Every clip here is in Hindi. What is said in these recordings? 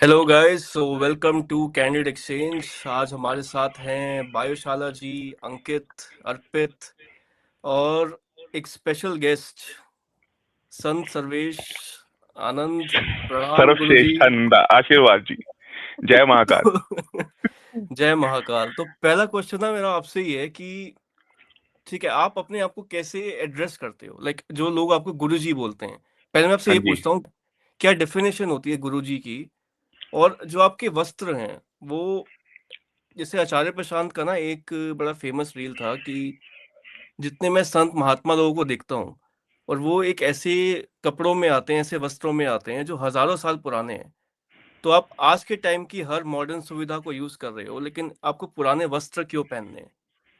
Hello guys, so welcome to candid exchange. आज हमारे साथ हैं वायुशाला जी, अंकित, अर्पित और एक स्पेशल गेस्ट संत सर्वेश आनंद। प्रणाम गुरुजी। सर्वश्रेष्ठ आनंद आशीर्वाद जी। जय महाकाल। जय महाकाल। तो पहला क्वेश्चन ना मेरा आपसे ही है कि ठीक है, आप अपने आप को कैसे एड्रेस करते हो? जो लोग आपको गुरुजी बोलते हैं, पहले मैं आपसे हाँ ये जी। पूछता हूँ, क्या डेफिनेशन होती है गुरुजी की? और जो आपके वस्त्र हैं वो, जैसे आचार्य प्रशांत का ना एक बड़ा फेमस रील था कि जितने मैं संत महात्मा लोगों को देखता हूँ और वो एक ऐसे कपड़ों में आते हैं, ऐसे वस्त्रों में आते हैं जो हजारों साल पुराने हैं। तो आप आज के टाइम की हर मॉडर्न सुविधा को यूज कर रहे हो, लेकिन आपको पुराने वस्त्र क्यों पहनने हैं?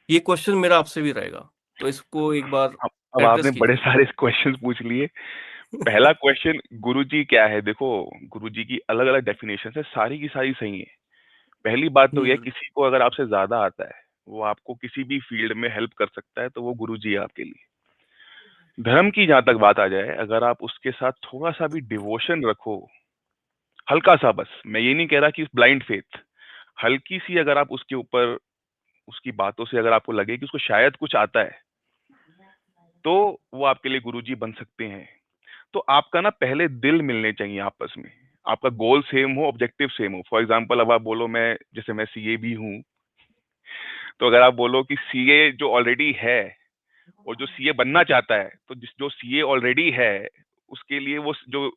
ये क्वेश्चन मेरा आपसे भी रहेगा, तो इसको एक बार अब एड्रेस आपने बड़े कीजिए। सारे क्वेश्चंस पूछ लिए। पहला क्वेश्चन, गुरुजी क्या है? देखो, गुरुजी की अलग अलग डेफिनेशन है, सारी की सारी सही है। पहली बात तो यह, हम्म। किसी को अगर आपसे ज्यादा आता है, वो आपको किसी भी फील्ड में हेल्प कर सकता है, तो वो गुरुजी है आपके लिए। धर्म की जहां तक बात आ जाए, अगर आप उसके साथ थोड़ा सा भी डिवोशन रखो, हल्का सा, बस मैं ये नहीं कह रहा कि ब्लाइंड फेथ, हल्की सी अगर आप उसके ऊपर, उसकी बातों से अगर आपको लगे कि उसको शायद कुछ आता है, तो वो आपके लिए गुरुजी बन सकते हैं। तो आपका ना पहले दिल मिलने चाहिए आपस में, आपका गोल सेम हो, ऑब्जेक्टिव सेम हो। फॉर एग्जांपल, अब आप बोलो, मैं जैसे मैं सीए भी हूँ, तो अगर आप बोलो कि सीए जो ऑलरेडी है और जो सीए बनना चाहता है, तो जिस जो सीए ऑलरेडी है उसके लिए वो जो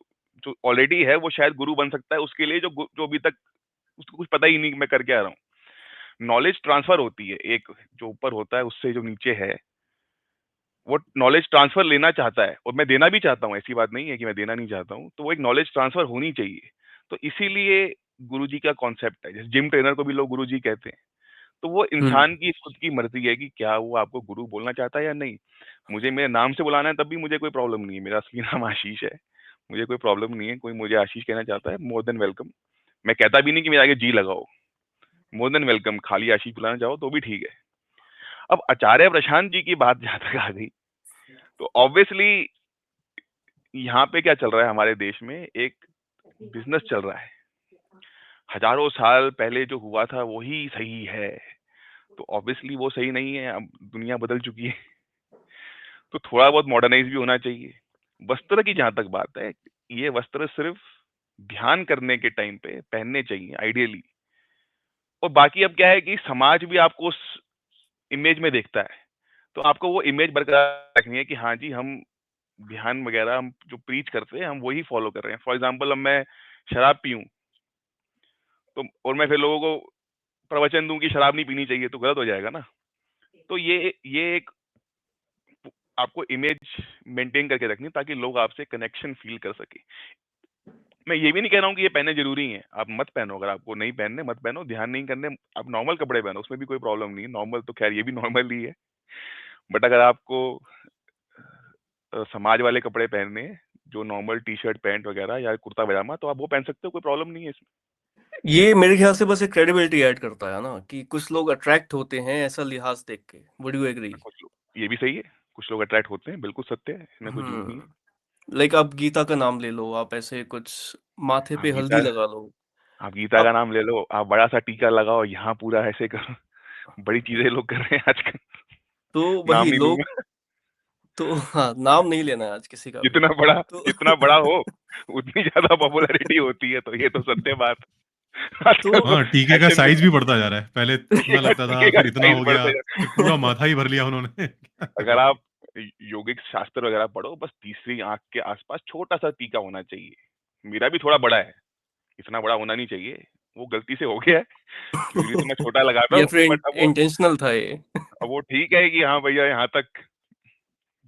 जो ऑलरेडी है वो शायद गुरु बन सकता है उसके लिए, जो अभी तक उसको कुछ पता ही नहीं कि मैं कर क्या रहा हूँ। नॉलेज ट्रांसफर होती है, एक जो ऊपर होता है उससे जो नीचे है, वो नॉलेज ट्रांसफर लेना चाहता है, और मैं देना भी चाहता हूँ, ऐसी बात नहीं है कि मैं देना नहीं चाहता हूँ। तो वो एक नॉलेज ट्रांसफर होनी चाहिए। तो इसीलिए गुरुजी का कॉन्सेप्ट है, जैसे जिम ट्रेनर को भी लोग गुरुजी कहते हैं। तो वो हम्म। इंसान की खुद की मर्जी है कि क्या वो आपको गुरु बोलना चाहता है या नहीं। मुझे मेरे नाम से बुलाना है तब भी मुझे कोई प्रॉब्लम नहीं है, मेरा असली नाम आशीष है। मुझे कोई प्रॉब्लम नहीं है, कोई मुझे आशीष कहना चाहता है, मोर देन वेलकम। मैं कहता भी नहीं कि मेरे आगे जी लगाओ, मोर देन वेलकम, खाली आशीष बुलाना चाहो तो भी ठीक है। अब आचार्य प्रशांत जी की बात जहां तक आ गई, तो ऑब्वियसली यहाँ पे क्या चल रहा है, हमारे देश में एक बिजनेस चल रहा है। हजारों साल पहले जो हुआ था वही सही है, तो ऑब्वियसली वो सही नहीं है, अब दुनिया बदल चुकी है। तो थोड़ा बहुत मॉडर्नाइज भी होना चाहिए। वस्त्र की जहां तक बात है, ये वस्त्र सिर्फ ध्यान करने के टाइम पे पहनने चाहिए आइडियली। और बाकी अब क्या है कि समाज भी आपको उस इमेज में देखता है, तो आपको वो इमेज बरकरार रखनी है कि हाँ जी, हम ध्यान वगैरह हम जो प्रीच करते हैं हम वही फॉलो कर रहे हैं। फॉर एग्जाम्पल, अब मैं शराब पीऊं, तो और मैं फिर लोगों को प्रवचन दूं कि शराब नहीं पीनी चाहिए, तो गलत हो जाएगा ना। तो ये एक आपको इमेज मेंटेन करके रखनी है, ताकि लोग आपसे कनेक्शन फील कर सके। मैं ये भी नहीं कह रहा हूँ कि ये पहनने जरूरी है, आप मत पहनो, अगर आपको नहीं पहनने मत पहनो, ध्यान नहीं करने आप नॉर्मल कपड़े पहनो, उसमें भी कोई प्रॉब्लम नहीं है। नॉर्मल तो खैर ये भी नॉर्मल ही है, बट अगर आपको समाज वाले कपड़े पहनने हैं, जो नॉर्मल टी शर्ट पैंट वगैरह या कुर्ता पजामा, तो आप वो पहन सकते हो, कोई प्रॉब्लम नहीं है इसमें। ये मेरे ख्याल से बस एक क्रेडिबिलिटी ऐड करता है ना, कि कुछ लोग अट्रैक्ट होते हैं ऐसा लिहाज देख के। Would you agree? कुछ लोग, ये भी सही है, कुछ लोग अट्रैक्ट होते हैं, बिल्कुल सत्य है, इसमें कोई झूठ नहीं है। आप गीता का नाम ले लो, आप ऐसे कुछ माथे आप पे गीता हल्दी लगा लो। आप गीता का आप नाम ले लो, आप बड़ा सा टीका लगाओ, यहाँ पूरा ऐसे करो, बड़ी चीजें लोग कर रहे हैं आजकल। तो नाम वही नहीं लोग, लूंगा। तो हाँ, नाम नहीं लेना है आज किसी का भी। जितना बड़ा तो जितना बड़ा हो, उतनी ज्यादा पॉपुलैरिटी होती है, तो ये तो सत्य बात। तो आजकल तो हाँ, टीके का फैशन में साइज भी बढ़ता जा रहा है। पहले इतना लगता था, टीके का फिर इतना साइज हो गया, बढ़ते फिर पूरा जा। माथा ही भर लिया उन्होंने। क्या अगर करें? आप योगिक शास्त्र वगैरह पढ़ो, बस तीसरी आंख के आसपास छोटा सा टीका होना चाहिए। मेरा भी थोड़ा बड़ा है, इतना बड़ा होना नहीं चाहिए, वो गलती से हो गया है। यूजली तो मैं छोटा लगाता या हूँ, फिर बट इंटेंशनल था ये? अब वो ठीक है कि हाँ भैया, यहाँ तक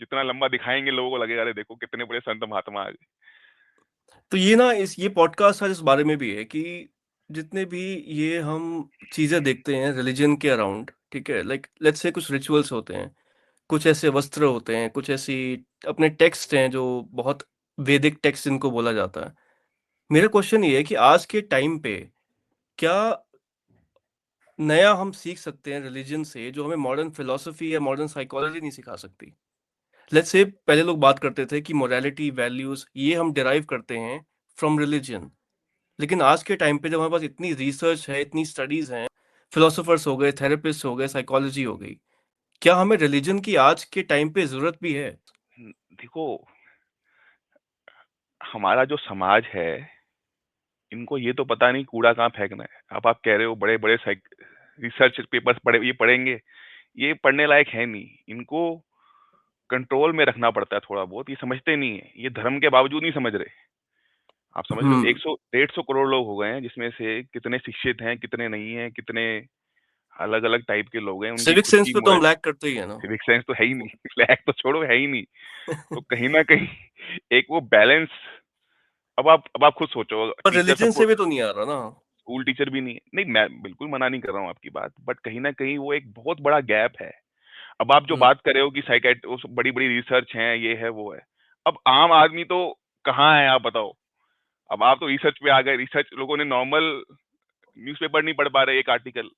जितना लंबा दिखाएंगे लोगों को लगेगा, अरे देखो कितने बड़े संत महात्मा आ गए। तो ये ना, इस ये पॉडकास्ट आज इस बारे में भी है कि जितने भी ये हम चीजें देखते हैं रिलीजन के अराउंड, ठीक है, लेट्स से कुछ रिचुअल्स होते हैं, कुछ ऐसे वस्त्र होते हैं, कुछ ऐसी अपने टेक्स्ट हैं जो बहुत वैदिक टेक्स्ट जिनको बोला जाता है। मेरा क्वेश्चन ये है कि आज के टाइम पे क्या नया हम सीख सकते हैं रिलीजन से, जो हमें मॉडर्न फिलोसफी या मॉडर्न साइकोलॉजी नहीं सिखा सकती? लेट्स से पहले लोग बात करते थे कि मोरालिटी, वैल्यूज ये हम डिराइव करते हैं फ्रॉम रिलीजन, लेकिन आज के टाइम पे जब हमारे पास इतनी रिसर्च है, इतनी स्टडीज़ हैं, फिलोसोफर्स हो गए, थेरेपिस्ट हो गए, साइकोलॉजी हो गई, क्या हमें रिलिजन की आज के टाइम पे ज़रूरत भी है? देखो, हमारा जो समाज है, इनको ये तो पता नहीं कूड़ा कहाँ फेंकना है। अब आप कह रहे हो बड़े-बड़े रिसर्च पेपर्स पढ़ेंगे, ये पढ़ने लायक है नहीं। इनको कंट्रोल में रखना पड़ता है थोड़ा बहुत, ये समझते नहीं है। ये धर्म के बावजूद नहीं समझ रहे। आप समझ रहे हो? हुँ। 100 150 करोड़ लोग हो गए हैं, जिसमें से कितने शिक्षित हैं, कितने नहीं हैं, कितने अलग-अलग टाइप के लोग हैं, उनकी सिविक खुद सेंस की पे तो हम लैग करते ही हैं ना। सिविक सेंस तो है ही नहीं। लैक तो छोड़ो, है ही नहीं। तो कहीं न कहीं एक वो बैलेंस, अब आप खुद सोचो, पर टीचर रिलिजन से सपोज़ भी तो नहीं आ रहा ना। स्कूल टीचर भी नहीं है। नहीं, मैं बिल्कुल मना नहीं कर रहा हूँ आपकी बात, बट कहीं न कहीं वो एक बहुत बड़ा गैप है। अब आप जो हुँ। बात कर रहे हो कि वो सब बड़ी-बड़ी रिसर्च हैं, ये है, वो है। अब आम आदमी तो कहाँ है, आप बताओ? अब आप तो रिसर्च पे आ गए, रिसर्च लोगों ने नॉर्मल न्यूज़पेपर नहीं पढ़ पा रहे, एक आर्टिकल,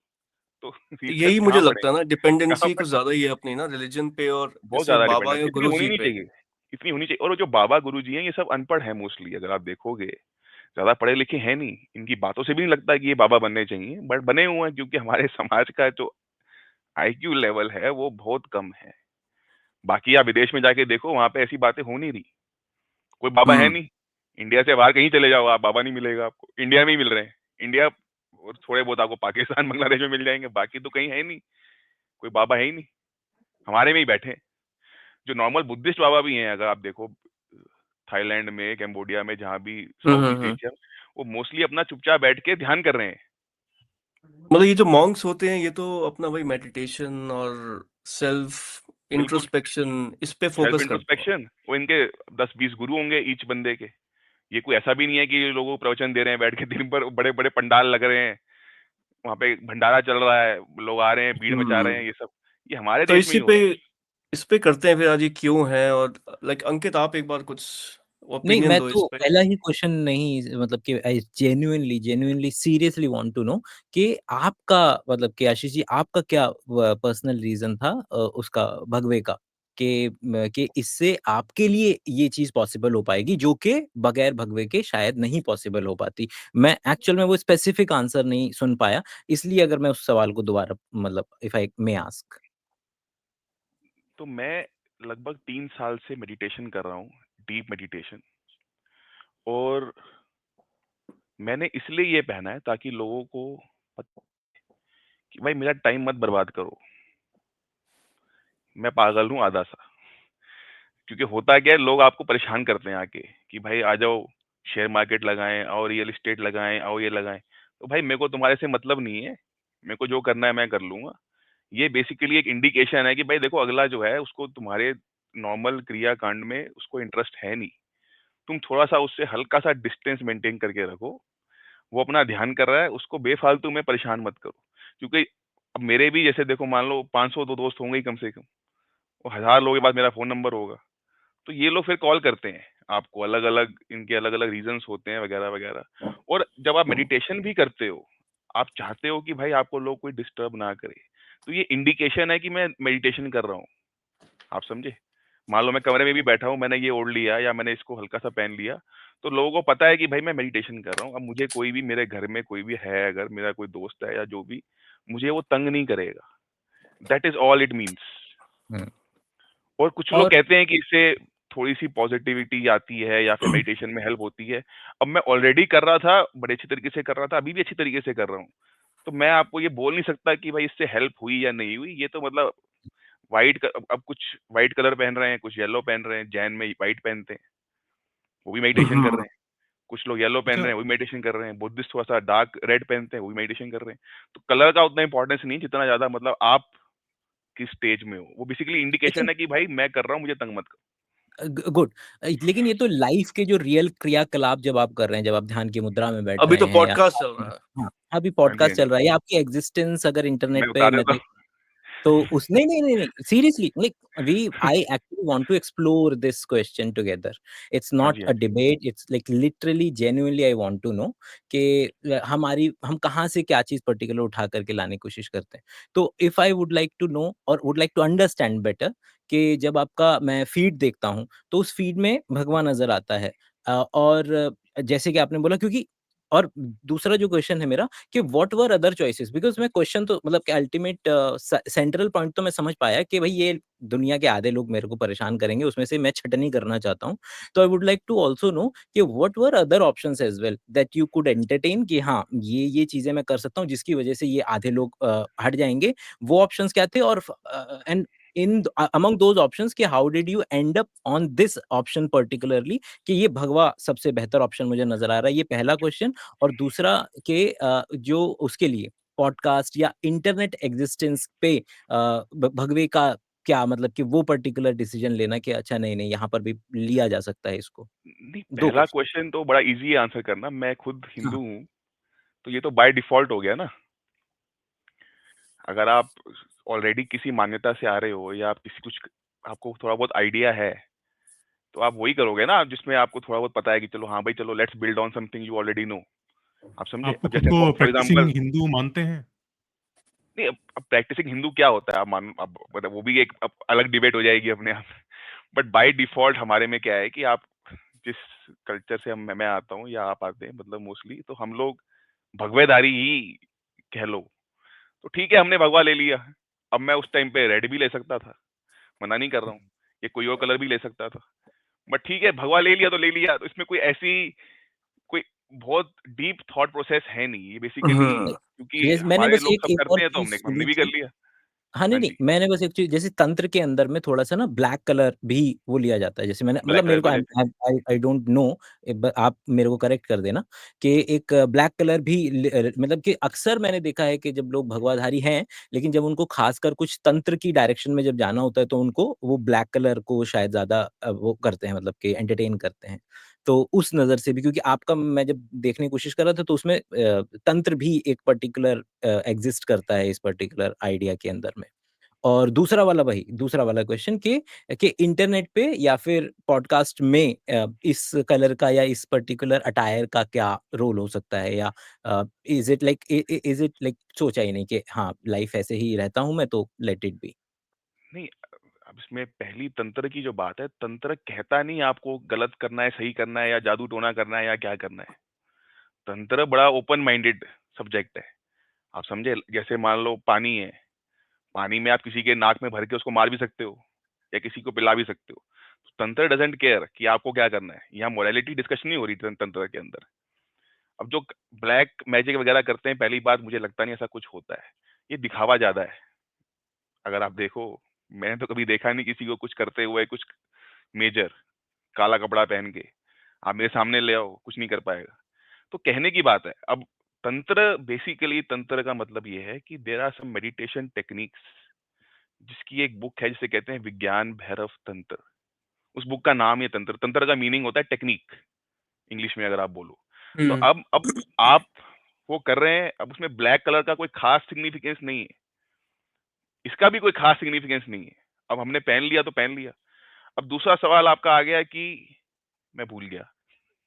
तो रिसर्च यही मुझे कहाँ लगता है पढ़ेंगे? ना, कहाँ डिपेंडेंसी पढ़ कुछ ज़्यादा ही है अपनी ना रिलिजन पे, और बहुत जैसे ज़्यादा बाबा डिपेंडेंस, या इतनी होनी गुरुजी नहीं पे। चाहिए, इतनी होनी चाहिए। और वो जो बाबा गुरुजी हैं, ये सब अनपढ़ हैं मोस्टली, अगर आप देखोगे। ज़्यादा पढ़े लिखे हैं नहीं, इनकी बातों से भी नहीं लगता कि ये बाबा बनने चाहिए, बट बने हुए हैं क्योंकि हमारे समाज का जो आईक्यू लेवल है, वो बहुत कम है। बाकी आप विदेश में जाके देखो, वहाँ पे ऐसी बातें हो नहीं रही। कोई बाबा है हुँ। नहीं। इंडिया से बाहर कहीं चले जाओ आप, बाबा नहीं मिलेगा आपको। इंडिया में ही मिल रहे हैं। इंडिया और थोड़े बहुत आपको पाकिस्तान, बांग्लादेश में मिल जाएँगे, बाकी तो कहीं है नहीं। कोई बाबा है ही नहीं। हमारे में ही बैठे हैं। जो नॉर्मल बुद्धिस्ट बाबा भी हैं, अगर आप देखो थाईलैंड में, कंबोडिया में, जहाँ भी हुँ, साउथ हुँ, ईस्ट हुँ। एशिया, वो मोस्टली अपना चुपचाप बैठ के ध्यान कर रहे हैं। मतलब ये जो मॉन्क्स होते हैं, ये तो अपना वही मेडिटेशन और सेल्फ बिल्कुल, इंट्रोस्पेक्शन इस पे सेल्फ फ़ोकस करते हैं। इंट्रोस्पेक्शन। वो इनके 10-20 गुरु होंगे ईच बंदे के। ये कोई ऐसा भी नहीं है कि ये लोगों को प्रवचन दे रहे हैं बैठ के, दिन भर बड़े-बड़े पंडाल लग रहे हैं, वहाँ पे भंडारा चल रहा है, लोग आ रहे हैं, भीड़ मचा रहे हैं, हुँ। ये सब। ये हमारे तो देश में ही हो रहा है। इस पे करते हैं फिर आज, ये क्यों है? और लाइक अंकित, आप एक बार कुछ नहीं, ओपिनियन मैं दो इस तो पे। पहला ही क्वेश्चन नहीं, मतलब कि I genuinely seriously want to know कि आपका, मतलब कि आशीष जी, आपका क्या पर्सनल रीज़न था उसका, भगवे का, कि इससे आपके लिए ये चीज़ पॉसिबल हो पाएगी जो कि बगैर भगवे के शायद नहीं पॉसिबल हो पाती। मैं एक्चुअल में वो स्पेसिफिक आंसर नहीं सुन पाया, इसलिए अगर मैं उस सवाल को दोबारा, मतलब इफ आई मे आस्क। तो मैं लगभग 3 साल से मेडिटेशन कर रहा हूँ, डीप मेडिटेशन। और मैंने इसलिए ये पहना है ताकि लोगों को पता कि भाई मेरा टाइम मत बर्बाद करो। मैं पागल हूँ आधा सा। क्योंकि होता क्या है, लोग आपको परेशान करते हैं आके कि भाई आ जाओ, शेयर मार्केट लगाएं, और रियल एस्टेट लगाएं, और ये लगाएं। तो भाई मेरे को तुम्हारे से मतलब नहीं है। मेरे को जो करना है मैं कर लूंगा। ये बेसिकली एक इंडिकेशन है कि भाई देखो, अगला जो है उसको तुम्हारे नॉर्मल क्रिया कांड में उसको इंटरेस्ट है नहीं। तुम थोड़ा सा उससे हल्का सा डिस्टेंस मेंटेन करके रखो। वो अपना ध्यान कर रहा है, उसको बेफालतू में परेशान मत करो। क्योंकि अब मेरे भी जैसे देखो, मान लो 500 तो दोस्त होंगे ही कम से कम, और 1000 लोगों के पास मेरा फोन नंबर होगा। तो ये लोग फिर कॉल करते हैं आपको, अलग अलग इनके अलग अलग रीजंस होते हैं, वगैरह वगैरह। और जब आप मेडिटेशन भी करते हो, आप चाहते हो कि भाई आपको लोग कोई डिस्टर्ब ना करे। तो ये इंडिकेशन है कि मैं मेडिटेशन कर रहा हूँ। आप समझे? मान लो मैं कमरे में भी बैठा हूँ, मैंने ये ओढ़ लिया या मैंने इसको हल्का सा पहन लिया, तो लोगों को पता है कि भाई मैं मेडिटेशन कर रहा हूँ। अब मुझे कोई भी, मेरे घर में कोई भी है, अगर मेरा कोई दोस्त है या जो भी, मुझे वो तंग नहीं करेगा। That is all it means. हुँ। और कुछ लोग और कहते हैं कि इससे थोड़ी सी पॉजिटिविटी आती है या फिर मेडिटेशन में हेल्प होती है। अब मैं ऑलरेडी कर रहा था, बड़े अच्छी तरीके से कर रहा था, अभी भी अच्छी तरीके से कर रहा हूँ। तो मैं आपको ये बोल नहीं सकता कि भाई इससे हेल्प हुई या नहीं हुई। ये तो मतलब अब कुछ व्हाइट कलर पहन रहे हैं, कुछ येलो पहन रहे हैं। जैन में व्हाइट पहनते हैं, वो भी मेडिटेशन कर हुँ। रहे हैं। कुछ लोग येलो पहन अच्छा, रहे हैं, वो भी मेडिटेशन कर रहे हैं। बुद्धिस्ट थोड़ा सा डार्क रेड पहनते हैं, वो भी मेडिटेशन कर रहे हैं। तो कलर का उतना इंपॉर्टेंस नहीं, जितना ज्यादा मतलब आप किस स्टेज में हो। वो बेसिकली इंडिकेशन लेकिन है कि भाई मैं कर रहा हूँ, मुझे तंग मत करो। गुड। लेकिन ये तो लाइफ के जो रियल क्रियाकलाप जब आप कर रहे हैं, जब आप ध्यान की मुद्रा में बैठ अभी रहे तो हैं, या पॉडकास्ट चल रहा है। हाँ, अभी हाँ जी, हाँ पॉडकास्ट जी। चल रहा है, या आपकी एग्जिस्टेंस अगर मैं इंटरनेट पे बता देता मैं, हूँ। तो उस नहीं, नहीं, नहीं, नहीं, seriously, like we I actually want to explore this question together. It's हाँ नॉट जी, हाँ अ जी। Debate, it's like literally genuinely I want to know कि हम कहाँ से क्या चीज़ पर्टिकुलर उठा करके लाने की कोशिश करते हैं। तो if I would like to know और would like to understand better कि जब आपका मैं फीड देखता हूँ, तो उस फीड में भगवा नज़र आता है। और जैसे कि आपने बोला, क्योंकि और दूसरा जो क्वेश्चन है मेरा कि whatever other choices, because मैं क्वेश्चन तो मतलब कि अल्टीमेट सेंट्रल पॉइंट तो मैं समझ पाया कि भई ये दुनिया के आधे लोग मेरे को परेशान करेंगे, उसमें से मैं छँटनी करना चाहता हूँ। तो I would like to also know कि whatever other options as well that you could entertain कि हाँ, ये चीज़ें मैं कर सकता हूँ जिसकी वजह से ये आधे लोग हट जाएँगे। वो ऑप्शंस क्या थे? और एंड among those options कि how did you end up on this option particularly कि ये भगवा सबसे बेहतर ऑप्शन मुझे नज़र आ रहा है, ये पहला क्वेश्चन। और दूसरा कि जो उसके लिए पॉडकास्ट या इंटरनेट एग्जिस्टेंस पे भगवे का क्या मतलब कि वो पर्टिकुलर डिसीजन लेना कि अच्छा नहीं यहाँ पर भी लिया जा सकता है इसको। नहीं, 2 पहला क्वेश्चन। क्वेश्चन तो बड़ा ईज़ी है आंसर करना, मैं खुद हाँ। हिंदू हूँ, तो ये तो बाय डिफ़ॉल्ट हो गया ना। अगर आप ऑलरेडी किसी मान्यता से आ रहे हो या आप किसी कुछ आपको थोड़ा बहुत आइडिया है, तो आप वही करोगे ना जिसमें आपको थोड़ा बहुत पता है कि चलो हाँ भाई चलो let's build on something you already know. आप समझे? आपको अब खुद जैसे को फॉर प्रैक्टिसिंग एग्ज़ाम्पल हिंदू मानते हैं? नहीं अब प्रैक्टिसिंग हिंदू क्या होता है? आप मान अब मतलब वो भी एक अब अलग डिबेट हो जाएगी अपने आप। बट बाय डिफ़ॉल्ट हमारे में क्या है कि आप जिस कल्चर से हम मैं आता हूँ या आप आते हैं मतलब मोस्टली तो हम लोग भगवेदारी ही कह लो। तो ठीक है हमने भगवा ले लिया। अब मैं उस टाइम पे रेड भी ले सकता था, मना नहीं कर रहा हूँ। या कोई और कलर भी ले सकता था। बट ठीक है भगवा ले लिया तो ले लिया, तो इसमें कोई ऐसी कोई बहुत डीप थॉट प्रोसेस है नहीं। ये बेसिकली हुँ। क्योंकि ये मैंने हमारे बस लोग एक सब एक और करते हैं तो चीज़ हमने सुनी हमने भी कर थी। लिया। हाँ, नहीं, हाँ नहीं, जी, मैंने बस एक चीज़ जैसे तंत्र के अंदर में थोड़ा-सा ना ब्लैक कलर भी वो लिया जाता है। जैसे मैंने मतलब ब्लैक कलर मेरे को भी लेते हैं। आई डोंट नो आप मेरे को करेक्ट कर देना कि एक ब्लैक कलर भी मतलब कि अक्सर मैंने देखा है कि जब लोग भगवाधारी हैं, लेकिन जब उनको खासकर कुछ तंत्र की डायरेक्शन में जब जाना होता है, तो उनको वो ब्लैक कलर को शायद ज़्यादा वो करते हैं मतलब कि एंटरटेन करते हैं। तो उस नज़र से भी क्योंकि आपका मैं जब देखने की कोशिश कर रहा था तो उसमें तंत्र भी एक पर्टिकुलर एग्ज़िस्ट करता है इस पर्टिकुलर आइडिया के अंदर में। और दूसरा वाला क्वेश्चन कि इंटरनेट पे या फिर पॉडकास्ट में इस कलर का या इस पर्टिकुलर अटायर का क्या रोल हो सकता है या इज़ इट लाइक सोचा ही नहीं कि हाँ, लाइफ़ ऐसे ही रहता हूँ मैं तो लेट इट बी। नहीं अब इसमें पहली तंत्र की जो बात है, तंत्र कहता नहीं आपको गलत करना है, सही करना है या जादू टोना करना है या क्या करना है। तंत्र बड़ा ओपन माइंडेड सब्जेक्ट है। आप समझे? जैसे मान लो पानी है, पानी में आप किसी के नाक में भर के उसको मार भी सकते हो या किसी को पिला भी सकते हो। तो तंत्र डजंट केयर कि आपको क्या करना है। यहाँ मोरालिटी डिस्कशन नहीं हो रही तंत्र के अंदर। अब जो ब्लैक मैजिक वगैरह करते हैं, पहली बात मुझे लगता नहीं ऐसा कुछ होता है। ये दिखावा ज्यादा है। अगर आप देखो, मैंने तो कभी देखा नहीं किसी को कुछ करते हुए कुछ मेजर काला कपड़ा पहन के। आप मेरे सामने ले आओ, कुछ नहीं कर पाएगा। तो कहने की बात है। अब तंत्र बेसिकली तंत्र का मतलब ये है कि there are some meditation techniques जिसकी एक बुक है जिसे कहते हैं विज्ञान भैरव तंत्र। उस बुक का नाम ही है तंत्र। तंत्र का मीनिंग होता है टेक्निक इंग्लिश में अगर आप बोलो। तो हुँ। अब आप वो कर रहे हैं। अब उसमें ब्लैक कलर का कोई खास सिग्निफिकेंस नहीं है। इसका भी कोई खास सिग्निफिकेंस नहीं है। अब हमने पहन लिया तो पहन लिया। अब दूसरा सवाल आपका आ गया कि मैं भूल गया।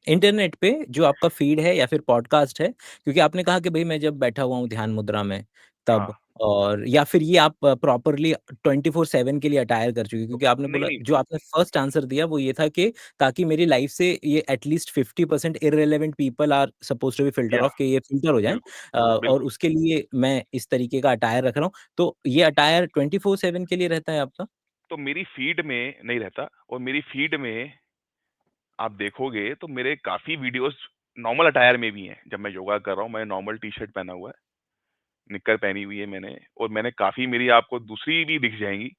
इंटरनेट पे जो आपका फ़ीड है या फिर पॉडकास्ट है, क्योंकि आपने कहा कि भई मैं जब बैठा हुआ हूँ ध्यान मुद्रा में, हाँ, तब और या फिर ये आप प्रॉपरली 24/7 के लिए अटायर कर चुके हैं? तो क्योंकि आपने नहीं, बोला नहीं, जो आपने फर्स्ट आंसर दिया वो ये था कि ताकि मेरी लाइफ़ से ये at least 50% irrelevant people are supposed to be filter या ऑफ कि ये फ़िल्टर हो जाएँ बिल्कुल, और बिल्कुल। उसके लिए मैं इस तरीके का अटायर रख रहा हूँ। तो ये अटायर 24/7 के लिए रहता है आपका? तो मेरी फीड में नहीं रहता और मेरी फीड में आप देखोगे तो मेरे काफ़ी वीडियोज़ नॉर्मल अटायर में भी हैं। जब मैं योगा कर रहा हूँ, मैंने नॉर्मल टी-शर्ट पहना हुआ है, निक्कर पहनी हुई है मैंने और मैंने काफ़ी मेरी आपको दूसरी भी दिख जाएँगी।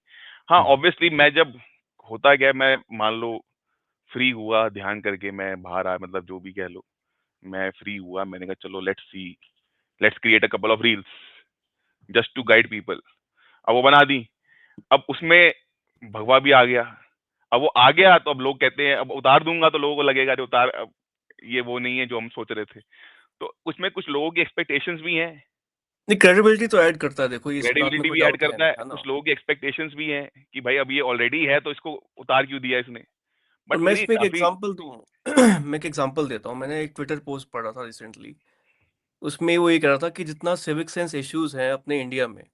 हाँ, हुँ, ऑब्वियसली मैं जब होता क्या है मैं मान लो फ्री हुआ ध्यान करके मैं बाहर आया मतलब जो भी कह लो, मैं फ्री हुआ मैंने कहा चलो let's see, let's create a couple of reels just to guide people. अब वो बना दी। अब उसमें भगवा भी आ गया। अब वो आ गया तो अब लोग कहते हैं अब उतार दूँगा तो लोगों को लगेगा अरे उतार अब ये वो नहीं है जो हम सोच रहे थे। तो उसमें कुछ लोगों की एक्सपेक्टेशंस भी हैं, नहीं, क्रेडिबिलिटी तो ऐड करता है, देखो इस बात में क्रेडिबिलिटी कोई भी ऐड डाउट करता है, है ना? कुछ लोगों की एक्सपेक्टेशंस भी हैं कि भाई अब ये ऑलरेडी है तो इसको उतार क्यों दिया इसने? और बट मैं मेरी इसमें एक काफ़ी एग्ज़ाम्पल दूँ मैं एक एग्ज़ाम्पल देता हूँ। मैंने एक ट्विटर पोस्ट पढ़ा था रिसेंटली। उसमें वो ये कह रहा था कि जितना सिविक सेंस इश्यूज़ हैं अपने इंडिया में,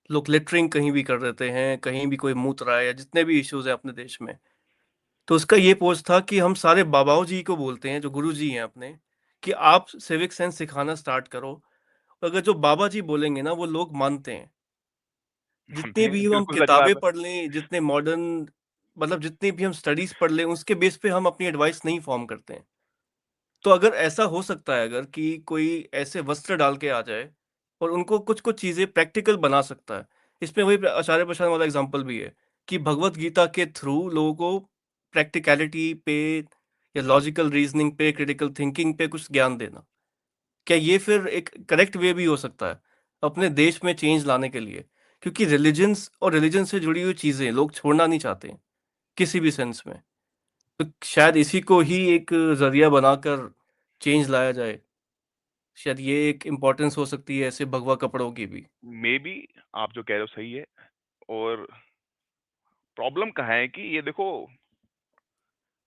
लोग लिटरिंग कहीं भी कर देते हैं, कहीं भी कोई मूत रहा है या जितने भी इश्यूज़ हैं अपने देश में। तो उसका ये पोस्ट था कि हम सारे बाबाओं जी को बोलते हैं, जो गुरु जी हैं अपने, कि आप सिविक सेंस सिखाना स्टार्ट करो। अगर जो बाबा जी बोलेंगे ना वो लोग मानते हैं। मानते जितनी हैं, भी हम बिल्कुल सच किताबें बात है। पढ़ लें, जितने मॉडर्न मतलब जितनी भी हम स्टडीज़ पढ़ लें, उसके बेस पे हम अपनी एडवाइस नहीं फ़ॉर्म करते हैं। तो अगर ऐसा हो सकता है अगर कि कोई ऐसे वस्त्र डाल के आ जाए और उनको कुछ-कुछ चीज़ें प्रैक्टिकल बना सकता है। इसमें वही आचार्य प्रसाद वाला एग्ज़ाम्पल भी है कि भगवत गीता के थ्रू लोगों को प्रैक्टिकैलिटी पे या लॉजिकल रीज़निंग पे, क्रिटिकल थिंकिंग पे कुछ ज्ञान देना। क्या ये फिर एक करेक्ट वे भी हो सकता है, अपने देश में चेंज लाने के लिए? क्योंकि रिलिजन्स और रिलिजन से जुड़ी हुई चीज़ें लोग छोड़ना नहीं चाहते हैं, किसी भी सेंस में। तो शायद इसी को ही एक ज़रिया बनाकर चेंज लाया जाए। शायद ये एक इम्पोर्टेंस हो सकती है ऐसे भगवा कपड़ों की भी। मेबी आप जो कह रहे हो सही है। और प्रॉब्लम कहाँ है कि ये देखो,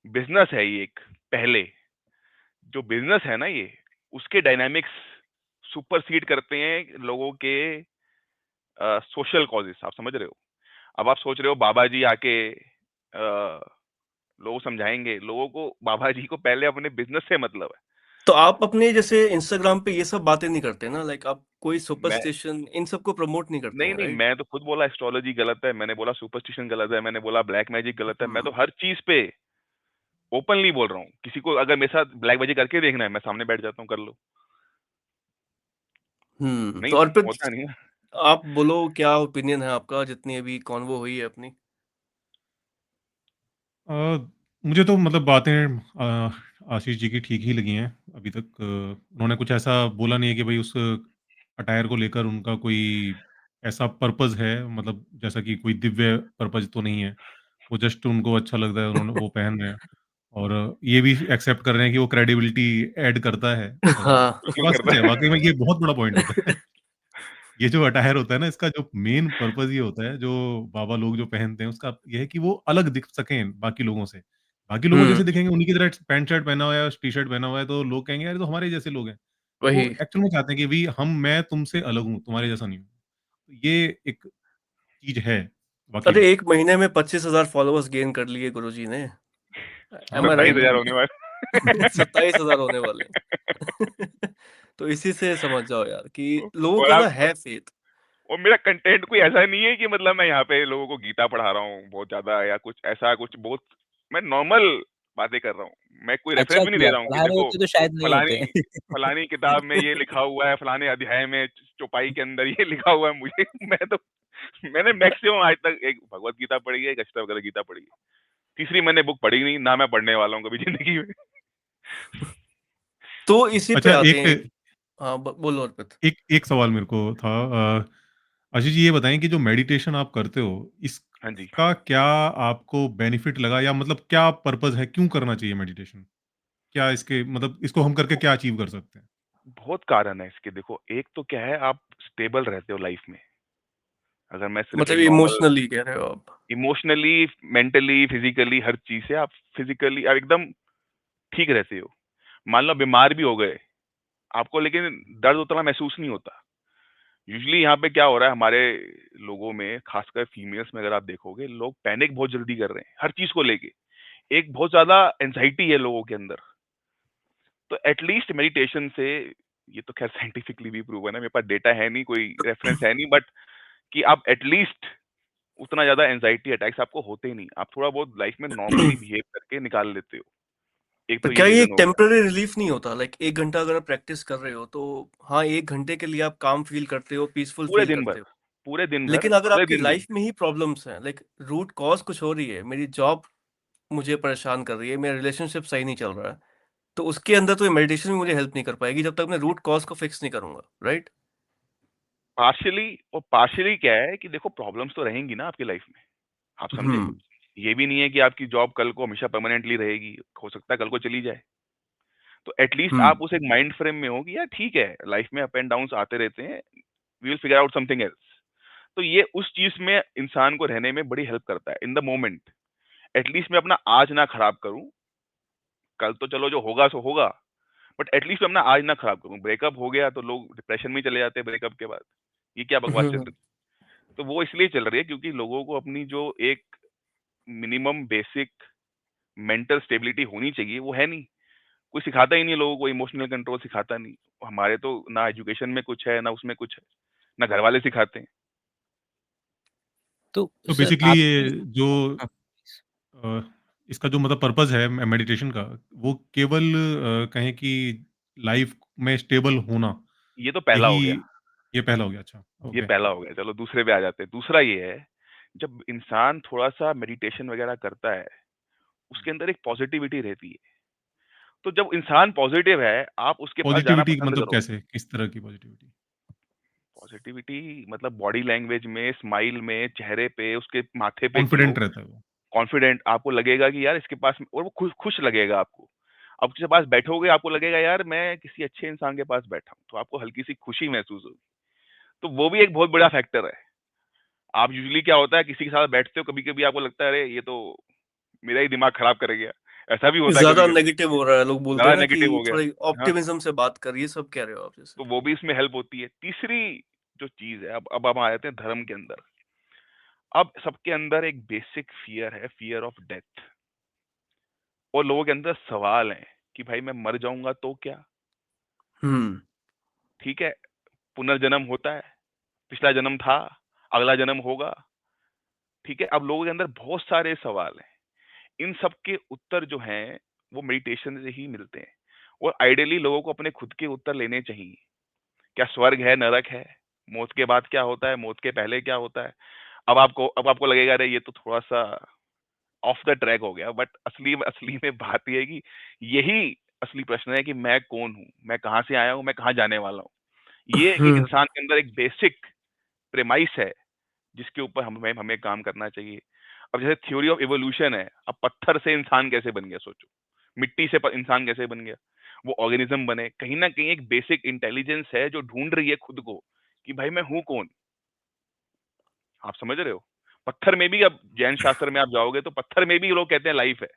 बिजनेस है ये एक। पहले जो बिजनेस है ना ये, उसके डायनामिक्स सुपरसीड करते हैं लोगों के सोशल कॉजेस। आप समझ रहे हो? अब आप सोच रहे हो बाबा जी आके लोग समझाएंगे लोगों को। बाबा जी को पहले अपने बिजनेस से मतलब है। तो आप अपने जैसे इंस्टाग्राम पे ये सब बातें नहीं करते ना, लाइक आप कोई मैं सुपरस्टिशन इन सब को प्रमोट नहीं करते नहीं हैं, नहीं, राइट? मैं तो खुद बोला एस्ट्रोलॉजी गलत है, मैंने बोला सुपरस्टिशन गलत है, मैंने बोला ब्लैक मैजिक गलत है। मैं तो हुँ, हर चीज पे ओपनली बोल रहा हूँ। किसी को अगर मेरे साथ ब्लैक मैजिक करके देखना है, मैं सामने बैठ जाता हूँ, कर लो। नहीं, तो अर्पित होता नहीं है। आप बोलो क्या ओपिनियन है आपका जितनी अभी कॉन्वो हुई है अपनी? अ, मुझे तो मतलब बातें आशीष जी की ठीक ही लगी हैं अभी तक। उन्होंने कुछ ऐसा बोला नहीं है कि भई उस अटायर को लेकर उनका कोई ऐसा पर्पज़ है, मतलब जैसा कि कोई दिव्य पर्पज़ तो नहीं है। वो जस्ट उनको अच्छा लगता है, उन्होंने वो पहन रहे हैं और ये भी एक्सेप्ट कर रहे हैं कि वो क्रेडिबिलिटी ऐड करता है और हाँ। ये बिल्कुल बात करता सच है, है। वाक़ई में ये बहुत बड़ा पॉइंट होता है। ये जो अटायर होता है ना, इसका जो मेन पर्पज़ ये होता है, जो बाबा लोग जो पहनते हैं, उसका ये है कि वो अलग दिख सकें बाकी लोगों से। बाकी लोगों हुँ, जैसे दिखेंगे, उन्हीं की तरह पैंट शर्ट पहना हुआ है या टी-शर्ट पहना हुआ है, तो लोग कहेंगे, "यार, ये तो हमारे जैसे लोग हैं।" वो वही। एक्चुअल में चाहते हैं कि भई मैं तुमसे अलग हूँ, तुम्हारे जैसा नहीं हूँ। तो ये एक चीज़ है, वाक़ई अरे में। 1 महीने में 25,000 फॉलोवर्स गेन कर लिए गुरुजी ने। एम आई हाँ, राइट? 27,000 होने वाले। 27,000 होने वाले हैं। तो इसी से समझ जाओ यार कि लोगों और का आप ना है फ़ेथ। और मेरा कंटेंट कोई ऐसा नहीं है कि मतलब मैं यहाँ पे लोगों को गीता पढ़ा रहा हूँ बहुत ज्यादा, या कुछ ऐसा कुछ बहुत। मैं नॉर्मल बातें कर रहा हूँ। मैं कोई रेफरेंस अच्छा भी नहीं दे किया, रहा हूँ कि पढ़ा रहे देखो होते तो शायद नहीं फलानी होते। फलानी किताब में ये लिखा हुआ है, फलाने अध्याय में चौपाई के अंदर ये लिखा हुआ है। मुझे मैं तो मैंने मैक्सिमम आज तक एक भगवत गीता पढ़ी है, एक अष्टवक्र गीता पढ़ी है। तीसरी मैंने बुक पढ़ी नहीं, ना मैं पढ़ने वाला हूँ कभी जिंदगी में। तो इसी पे अच्छा, आते एक हैं। हाँ, ब बोलो अर्पित। एक एक सवाल मेरे को था। आशीष जी, ये बताएँ कि जो मेडिटेशन आप करते हो, हाँ जी। इसका क्या आपको बेनिफिट लगा, या मतलब क्या पर्पज़ है? क्यों करना चाहिए मेडिटेशन? क्या इसके मतलब इसको हम करके क्या अचीव कर सकते हैं? बहुत कारण है इसके। देखो, एक तो क्या है, आप स्टेबल रहते हो लाइफ में। अगर मैं सिर्फ मतलब एक नॉर्मल इमोशनली कह रहे हो आप? इमोशनली, मेंटली, फिजिकली, हर चीज से आप फिजिकली आप एकदम ठीक रहते हो। मान लो बीमार भी हो गए आपको, लेकिन दर्द उतना महसूस नहीं होता। यूजुअली यहाँ पे क्या हो रहा है हमारे लोगों में, खासकर फीमेल्स में अगर आप देखोगे, लोग पैनिक बहुत जल्दी कर रहे हैं हर चीज को लेके। एक बहुत ज्यादा एंजाइटी है लोगों के अंदर। तो एटलीस्ट मेडिटेशन से, ये तो खैर साइंटिफिकली भी प्रूव है ना, मेरे पास डेटा है नहीं, कोई रेफरेंस है नहीं, बट कि आप एटलीस्ट उतना ज्यादा एंजाइटी अटैक्स आपको होते ही नहीं। आप थोड़ा बहुत लाइफ में नॉर्मली बिहेव करके निकाल लेते हो। एक तो तो ये क्या ये रीजन एक हो गया। टेम्परेरी रिलीफ नहीं होता? लाइक 1 घंटा अगर आप प्रैक्टिस कर रहे हो तो हाँ, 1 घंटे के लिए आप काम फ़ील करते हो, पीसफुल पूरे फ़ील दिन भर, करते हो। पूरे दिन भर, लेकिन अगर पूरे आपकी दिन नहीं। लाइफ़ में ही प्रॉब्लम्स हैं, लाइक रूट कॉज़ कुछ और ही है, मेरी जॉब मुझे परेशान कर रही है, मेरा रिलेशनशिप सही नहीं चल रहा है, तो उसके अंदर तो ये मेडिटेशन भी मुझे हेल्प नहीं कर पाएगी जब तक मैं रूट कॉज़ को फिक्स नहीं करूँगा, राइट? पार्शियली, और पार्शियली क्या है कि देखो, प्रॉब्लम्स तो रहेंगी ना आपकी लाइफ में। आप समझे? हुँ, ये भी नहीं है कि आपकी जॉब कल को हमेशा परमानेंटली रहेगी। हो सकता है कल को चली जाए। तो एटलीस्ट हुँ। आप उस एक माइंड फ्रेम में हो कि यार ठीक है, लाइफ में अप एंड डाउन्स आते रहते हैं। We will figure out something else. तो ये उस चीज में इंसान को रहने में बड़ी हेल्प करता है इन द मोमेंट। एटलीस्ट मैं अपना आज ना खराब करूं। कल तो चलो जो होगा सो होगा, बट एटलीस्ट मैं अपना आज ना खराब करूं। ब्रेकअप हो गया तो लोग डिप्रेशन में चले जाते हैं ब्रेकअप के बाद। ये क्या बकवास चल रही हुँ, है? तो वो इसलिए चल रही है क्योंकि लोगों को अपनी जो एक मिनिमम बेसिक मेंटल स्टेबिलिटी होनी चाहिए, वो है नहीं। कोई सिखाता ही नहीं लोगों को, इमोशनल कंट्रोल सिखाता नहीं। हमारे तो ना एजुकेशन में कुछ है, ना उसमें कुछ है, ना घर वाले सिखाते हैं। तो तो सर बेसिकली ये आपकी जो हाँ, अ, इसका जो मतलब पर्पज़ है मेडिटेशन का, वो केवल कहें कि लाइफ़ में स्टेबल होना, ये तो पहला यही हो गया, ये पहला हो गया। अच्छा, ये ओके। पहला हो गया। चलो दूसरे पे आ जाते हैं। दूसरा ये है, जब इंसान थोड़ा-सा मेडिटेशन वगैरह करता है, उसके अंदर एक पॉजिटिविटी रहती है। तो जब इंसान पॉजिटिव है, आप उसके पास जाना पॉज़िटिविटी पसंद मतलब करोगे। कैसे? किस तरह की पॉज़िटिविटी? पॉजिटिविटी मतलब बॉडी लैंग्वेज में, स्माइल में, चेहरे पे, उसके माथे पे ग्लो, कॉन्फिडेंट रहता है वो। कॉन्फिडेंट, आपको लगेगा कि यार इसके पास, और वो खुश खुश लगेगा आपको। आप उसके पास बैठोगे, आपको लगेगा यार मैं किसी अच्छे इंसान के पास बैठा हूँ, तो आपको हल्की सी खुशी महसूस होगी। तो वो भी एक बहुत बड़ा फैक्टर है। आप यूजुअली क्या होता है, किसी के साथ बैठते हो, कभी-कभी आपको लगता है अरे ये तो मेरा ही दिमाग खराब कर गया। ऐसा भी होता है ज़्यादा कभी-कभी। नेगेटिव हो रहा है, लोग बोलते ज़्यादा हैं ना कि नेगेटिव हो गया। थोड़ी हाँ, ऑप्टिमिज्म से बात कर, ये सब कह रहे हो आप जैसे? तो वो भी इसमें हेल्प होती है। तीसरी जो चीज़ है, अब हम आ जाते हैं धर्म के अंदर। अब सबके अंदर एक बेसिक फ़ियर है, फ़ियर ऑफ डेथ। और लोगों के अंदर सवाल है कि भाई मैं मर जाऊँगा तो क्या? हुँ। ठीक है, पुनर्जन्म होता है, पिछला जन्म था, अगला जन्म होगा, ठीक है? अब लोगों के अंदर बहुत सारे सवाल हैं। इन सब के उत्तर जो हैं, वो मेडिटेशन से ही मिलते हैं। और आइडियली लोगों को अपने खुद के उत्तर लेने चाहिए। क्या स्वर्ग है, नरक है? मौत के बाद क्या होता है? मौत के पहले क्या होता है? अब आपको लगेगा अरे ये तो थोड़ा-सा ऑफ द ट्रैक हो गया, बट असली असली में बात ये है कि यही असली प्रश्न है कि मैं कौन हूँ? मैं कहाँ से आया हूँ? मैं कहाँ जाने वाला हूँ? ये एक हुँ, इंसान के अंदर एक बेसिक प्रेमाइस है, जिसके ऊपर हमें हमें काम करना चाहिए। अब जैसे थ्योरी ऑफ इवोल्यूशन है, अब पत्थर से इंसान कैसे बन गया सोचो, मिट्टी से इंसान कैसे बन गया, वो ऑर्गेनिज्म बने, कहीं ना कहीं एक बेसिक इंटेलिजेंस है जो ढूंढ रही है खुद को कि भाई मैं हूं कौन। आप समझ रहे हो? पत्थर में भी, अब जैन शास्त्र में आप जाओगे तो पत्थर में भी लोग कहते हैं लाइफ है।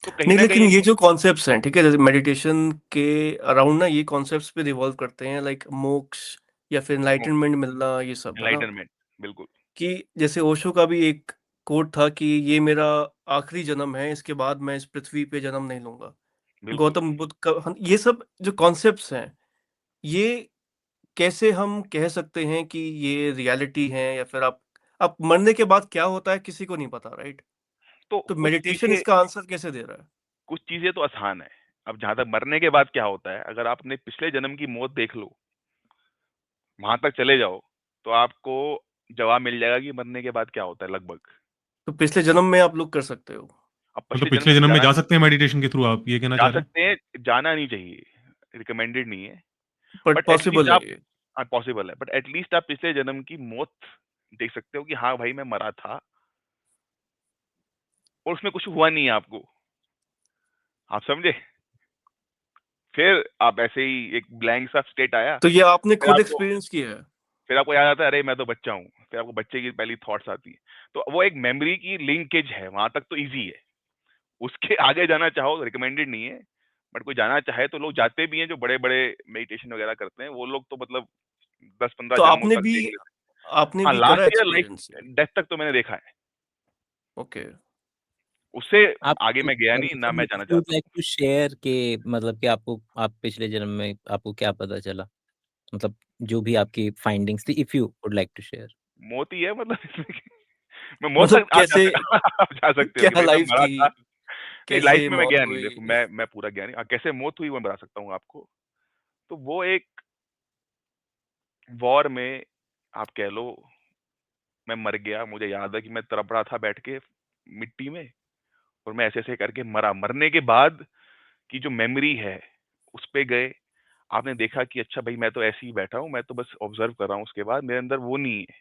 तो कहीं नहीं, ना लेकिन कहीं ये जो कॉन्सेप्ट्स हैं, ठीक है? जैसे मेडिटेशन के अराउंड ना ये कॉन्सेप्ट्स पे रिवॉल्व करते हैं, लाइक मोक्ष या फिर एनलाइटनमेंट मिलना, ये सब, है ना? एनलाइटनमेंट, बिल्कुल कि जैसे ओशो का भी एक कोट था कि ये मेरा आखिरी जन्म है, इसके बाद मैं इस पृथ्वी पे जन्म नहीं लूँगा। बिल्कुल। गौतम बुद्ध का ये सब जो कॉन्सेप्ट्स हैं, ये कैसे हम कह सकते हैं कि ये रियलिटी है, या फिर आप मरने के बाद क्या होता है किसी को नहीं पता, राइट? तो तो मेडिटेशन इसका आंसर कैसे दे रहा है? कुछ चीजें तो आसान है। अब जहां तक मरने के बाद क्या होता है, अगर आप अपने पिछले जन्म की मौत देख लो, वहां तक चले जाओ, तो आपको जवाब मिल जाएगा कि मरने के बाद क्या होता है लगभग। तो पिछले जन्म में आप लोग कर सकते हो, अब मतलब पिछले जन्म पिछले में तो जन्म में जाना, जा सकते हैं मेडिटेशन के थ्रू, आप ये कहना जा चाह रहे हैं? सकते हैं, जाना नहीं चाहिए, रिकमेंडेड नहीं है। बट बट एटलीस्ट पॉसिबल है आप, ये। हाँ पॉसिबल है, बट एटलीस्ट आप पिछले जन्म की मौत देख सकते हो कि हाँ भाई मैं मरा था, और उसमें कुछ हुआ नहीं है आपको। आप समझे? फिर आप ऐसे ही एक ब्लैंक सा स्टेट आया, तो ये आपने फिर खुद आपको एक्सपीरियंस किया है? फिर आपको याद आता है अरे मैं तो बच्चा हूँ, फिर आपको बच्चे की पहली थॉट्स आती है। तो वो एक मेमोरी की लिंकेज है, वहां तक तो इजी है। उसके आगे जाना चाहो तो रिकमेंडेड नहीं है, बट कोई जाना चाहे तो लोग जाते भी हैं, जो बड़े बड़े मेडिटेशन वगैरह करते हैं वो लोग तो मतलब 10-15 तो जन्मों तक देख लेते हैं। आपने हाँ, भी करा लास्ट ईयर लाइक एक्सपीरियंस ये? डेथ तक तो मैंने देखा है। ओके। उससे आप आगे मैं गया नहीं, ना मैं इफ जाना यू वुड चाहता लाइक हूँ। टू शेयर कि मतलब कि आप पिछले जन्म में आपको क्या पता चला? मतलब जो भी आपकी फाइंडिंग्स थी, if you would like to share. मौत ही है मतलब इसमें मैं मौत मतलब तक आप जा कैसे, सकते आप जा सकते हो कि क्या भाई मैं लाइफ मरा थी, था। नहीं, लाइफ कैसे में मैं मौत गया नहीं, हुई? देखो मैं पूरा गया नहीं। कैसे मौत हुई मैं बता सकता हूँ आपको। तो वो एक वॉर में, आप कह लो, मैं मर गया। मुझे याद है कि मैं तड़प रहा था बैठ के मिट्टी में, और मैं ऐसे-ऐसे करके मरा। मरने के बाद की जो मेमोरी है, उस पे गए, आपने देखा कि अच्छा भाई मैं तो ऐसे ही बैठा हूँ, मैं तो बस ऑब्जर्व कर रहा हूँ। उसके बाद मेरे अंदर वो नहीं है,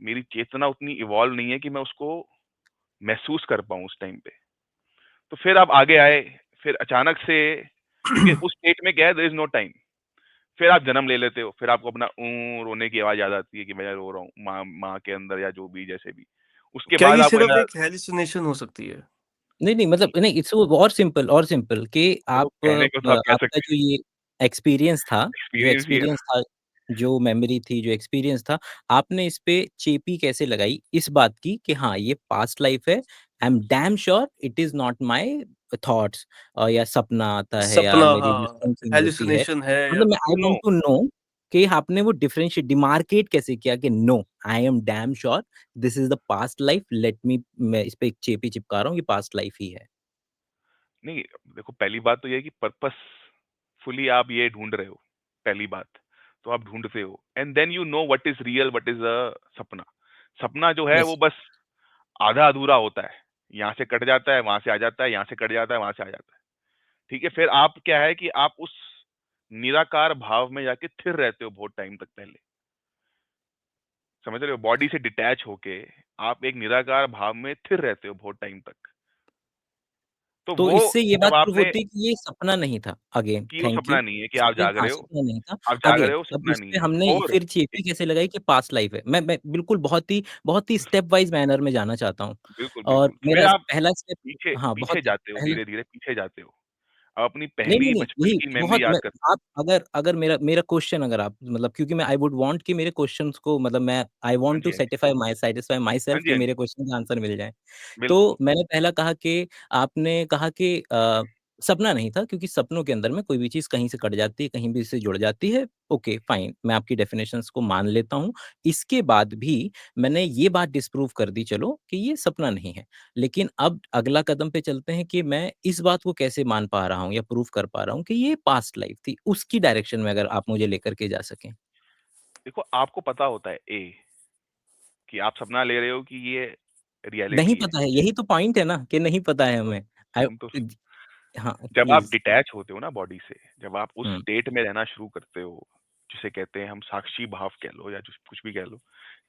मेरी चेतना उतनी इवॉल्व नहीं है कि मैं उसको महसूस कर पाऊँ उस टाइम पे। तो फिर आप आगे आए, फिर अचानक से, क्योंकि उस स्टेट में क्या है, देयर इज़ नो टाइम। फिर आप जन्म ले लेते हो, फिर आपको अपना रोने की आवाज़ याद आती है कि मैं रो रहा हूँ, माँ माँ के अंदर या जो भी जैसे भी। उसके क्या बाद ये आपको सिर्फ ऐसा, एक हैलुसिनेशन हो सकती है? नहीं, नहीं मतलब नहीं इट्स और सिंपल कि देखो आप कहने को तो आप कह आपका सकते जो ये एक्सपीरियंस था हैं, एक्सपीरियंस ही है ना। एक्सपीरियंस था, जो मेमोरी थी, जो एक्सपीरियंस था, आपने इस पे चेपी कैसे लगाई इस बात की कि हाँ, ये पास्ट लाइफ है, आई am damn sure it is not my thoughts, या सपना आता है या सपना, मेरी हाँ, जो थिंकिंग होती है। हैलुसिनेशन है या मतलब मैं I know, want to know कि आपने वो डिफरेंशिएट डिमार्केट कैसे किया कि no, I am damn sure this is the past life, let me, मैं इस पे एक चेपी चिपका रहा हूँ, ये पास्ट लाइफ ही है। नहीं, देखो पहली बात तो ये है कि पर्पसफुली आप ये ढूंढ रहे हो, पहली बात तो आप ढूंढते हो, and then you know what is real, what is a सपना। सपना जो है वो यस। बस आधा अधूरा होता है, यहाँ से कट जाता है, वहां से आ जाता है, यहाँ से कट जाता है, वहां से आ जाता है। ठीक है, फिर आप क्या है कि आप उस निराकार भाव में जाके स्थिर रहते हो बहुत टाइम तक पहले, समझ रहे हो, बॉडी से डिटैच होके आप एक निराकार भाव में स्थिर रहते हो बहुत टाइम तक। तो तो वो इससे ये जब बात प्रूव आपने होती है कि ये सपना नहीं था। अगेन कि वो थैंक यू। सपना नहीं है कि आप इससे जाग हाँ, रहे हो, सपना नहीं था। आप जाग अगेन रहे हो, अब सपना इस नहीं पे है। हमने और फिर चेपी कैसे लगाई कि पास्ट लाइफ है। मैं बिल्कुल बहुत ही स्टेप वाइज़ मैनर में जाना चाहता हूँ। बिल्कुल, और बिल्कुल, फिर मेरा आप पहला स्टेप, पीछे हाँ, पीछे बहुत जाते हो, पहला, धीरे धीरे पीछे जाते हो, आप अपनी नहीं, नहीं, पहली नहीं, बचपन यही की मेमोरी बहुत मैं, याद करते आप अगर अगर मेरा मेरा क्वेश्चन, अगर आप मतलब, क्योंकि मैं आई वुड वांट कि मेरे क्वेश्चंस को, मतलब मैं आई हो। हाँ वांट जी, टू हाँ जी, सैटिस्फाई माई हाँ सेल्फ जी, कि हाँ जी, मेरे क्वेश्चन का आंसर मिल जाए। बिल्कुल। तो मैंने पहला कहा कि आपने कहा कि सपना नहीं था, क्योंकि सपनों के अंदर में कोई भी चीज़ कहीं से कट जाती है, कहीं भी से जुड़ जाती है। ओके, फाइन, मैं आपकी डेफिनेशंस को मान लेता हूँ। इसके बाद भी मैंने ये बात डिस्प्रूव कर दी, चलो, कि ये सपना नहीं है। लेकिन अब अगला कदम पे चलते हैं कि मैं इस बात को कैसे मान पा रहा हूँ या प्रूव कर पा रहा हूँ कि ये पास्ट लाइफ थी। उसकी डायरेक्शन में अगर आप मुझे लेकर के जा सकें। देखो आपको पता होता है कि आप सपना ले रहे हो कि ये नहीं रियलिटी है। पता है, यही तो पॉइंट है ना, कि नहीं पता है हमें। आई हम तो हाँ, जब आप प्लीज़। डिटैच होते हो ना बॉडी से, जब आप उस हुँ। स्टेट में रहना शुरू करते हो, जिसे कहते हैं हम साक्षी भाव कह लो या जो कुछ भी कह लो,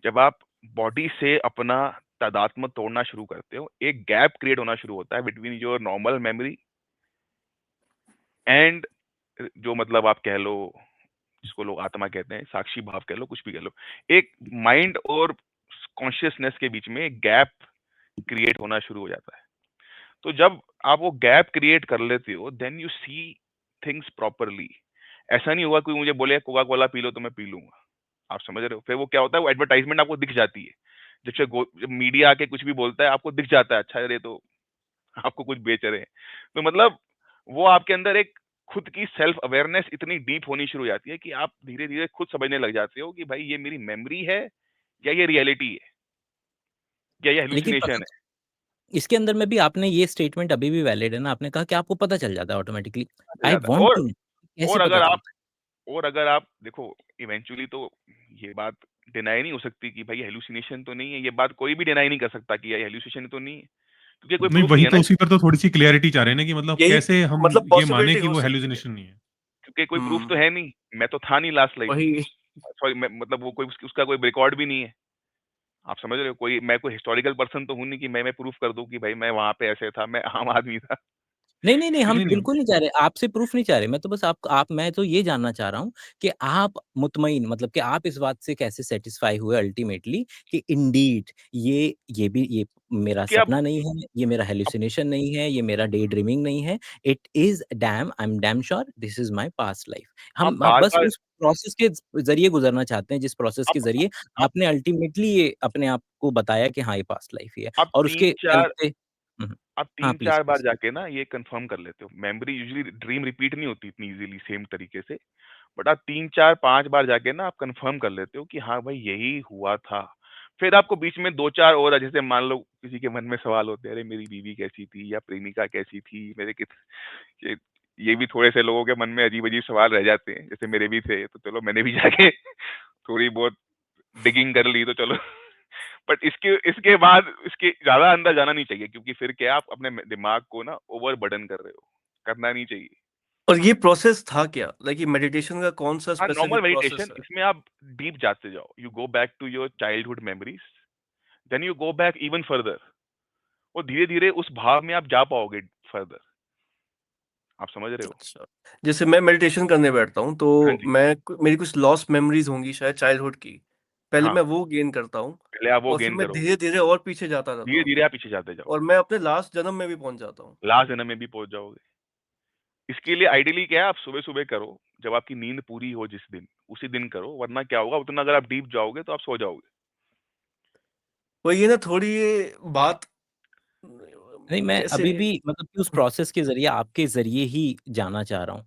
जब आप बॉडी से अपना तादात्म्य तोड़ना शुरू करते हो, एक गैप क्रिएट होना शुरू होता है between your normal memory and जो मतलब आप कह लो, जिसको लोग आत्मा कहते हैं, साक्षी भाव कह लो, कुछ भी कह लो, एक माइंड और कॉन्शियसनेस के बीच में एक गैप क्रिएट होना शुरू हो जाता है। तो जब आप वो गैप क्रिएट कर लेते हो, then you see things properly. ऐसा नहीं हुआ कोई मुझे बोले कोका कोला पी लो तो मैं पी लूंगा, आप समझ रहे हो, फिर वो क्या होता है, वो एडवर्टाइजमेंट आपको दिख जाती है। जब मीडिया आके कुछ भी बोलता है आपको दिख जाता है, अच्छा अरे तो आपको कुछ बेच रहे हैं। तो मतलब वो आपके अंदर एक खुद की सेल्फ अवेयरनेस इतनी डीप होनी शुरू हो जाती है कि आप धीरे धीरे खुद समझने लग जाते हो कि भाई ये मेरी मेमोरी है या ये रियलिटी है या ये लेकिन पता, हेलुसिनेशन है। इसके अंदर में भी आपने ये स्टेटमेंट अभी भी वैलिड है ना, आपने कहा कि आपको पता चल जाता है ऑटोमैटिकली। चल आई जाता है। वांट टू नो कैसे और पता अगर आप चलता है? और अगर आप देखो, इवेंचुअली तो ये बात डिनाई नहीं हो सकती कि भाई हेलुसिनेशन तो नहीं है, ये बात कोई भी डिनाई नहीं कर सकता कि ये हेलुसिनेशन तो नहीं है, क्योंकि कोई नहीं, प्रूफ नहीं वही है तो ना, उसी पर तो थोड़ी-सी क्लैरिटी चाह रहे हैं ना कि मतलब यही कैसे हम मतलब ये माने पॉसिबिलिटी कि हो वो सकती है। हैलुसिनेशन नहीं है। क्योंकि कोई प्रूफ तो हुँ, है नहीं। मैं तो था नहीं लास्ट लाइफ में, वही। सॉरी, मतलब वो कोई उसका कोई रिकॉर्ड भी नहीं है, आप समझ रहे हो, मैं कोई हिस्टोरिकल पर्सन तो हूँ नहीं कि मैं प्रूफ कर दूं कि भाई मैं वहां पे ऐसे था, मैं आम आदमी था। नहीं, नहीं, नहीं, हम नहीं, नहीं। बिल्कुल नहीं चाह रहे, आपसे प्रूफ नहीं चाह रहे। मैं तो बस आप मैं तो ये जानना चाह रहा हूँ कि आप मुतमईन, मतलब कि आप इस बात से कैसे सैटिस्फाई हुए अल्टीमेटली कि इंडीड ये मेरा कि सपना नहीं है, ये मेरा अब हैलुसिनेशन नहीं है, ये मेरा डे ड्रीमिंग नहीं है। It is dam I am damn sure this is my past life. आप हम बार बस बार उस प्रोसेस के ज़रिए गुज़रना चाहते हैं, जिस प्रोसेस के अब ज़रिए अब आपने अल्टीमेटली ये अपने आप को बताया कि हाँ, ये पास्ट लाइफ ही है, अब और तीन उसके चार चलते। हुँ, हुँ। आप हाँ, तीन प्लीज़, चार बार प्लीज़। जाके ना ये कंफर्म कर लेते हो, मेमोरी यूजुअली ड्रीम रिपीट नहीं होती इतनी इजीली सेम तरीके से, बट आप 3 4 5 बार जाके ना आप कंफर्म कर लेते हो कि हाँ भाई यही हुआ था। फिर आपको बीच में 2 4 और, जैसे मान लो किसी के मन में सवाल होते हैं, अरे मेरी बीवी कैसी थी या प्रेमिका कैसी थी, मेरे कित ये ये भी थोड़े से लोगों के मन में अजीब अजीब सवाल रह जाते हैं, जैसे मेरे भी थे, तो चलो मैंने भी जाके थोड़ी बहुत डिगिंग कर ली, तो चलो बट इसके इसके बाद इसके ज्यादा अंदर जाना नहीं चाहिए, क्योंकि फिर क्या आप अपने दिमाग को ना ओवर बर्डन कर रहे हो, करना नहीं चाहिए। और ये प्रोसेस था क्या? लाइक ये मेडिटेशन का कौन-सा हाँ, नॉर्मल स्पेसिफिक प्रोसेस मेडिटेशन, है? इसमें आप डीप जाते जाओ, you go back to your childhood memories, then you go back even further, और धीरे धीरे उस भाव में आप जा पाओगे फर्दर, आप समझ रहे हो। अच्छा, जैसे मैं मेडिटेशन करने बैठता हूँ, हाँ तो जी। मेरी कुछ लॉस्ट मेमोरीज़ होंगी शायद चाइल्डहुड की। पहले हाँ, मैं वो गेन करता हूँ पहले आप वो और फिर गेन मैं करोगे, धीरे-धीरे और पीछे जाता रहता धीरे हूँ धीरे आप पीछे जाते और जाओगे, मैं अपने लास्ट जन्म में भी पहुँच जाता हूँ। लास्ट जन्म में भी पहुंच जाओगे। इसके लिए आइडियली क्या है, आप सुबह सुबह करो, जब आपकी नींद पूरी हो जिस दिन, उसी दिन करो, वरना क्या होगा, उतना अगर आप डीप जाओगे तो आप सो जाओगे। वही है ना, थोड़ी ये बात नहीं, मैं कैसे अभी भी मतलब कि उस प्रोसेस के ज़रिए आपके ज़रिए ही जानना चाह रहा हूँ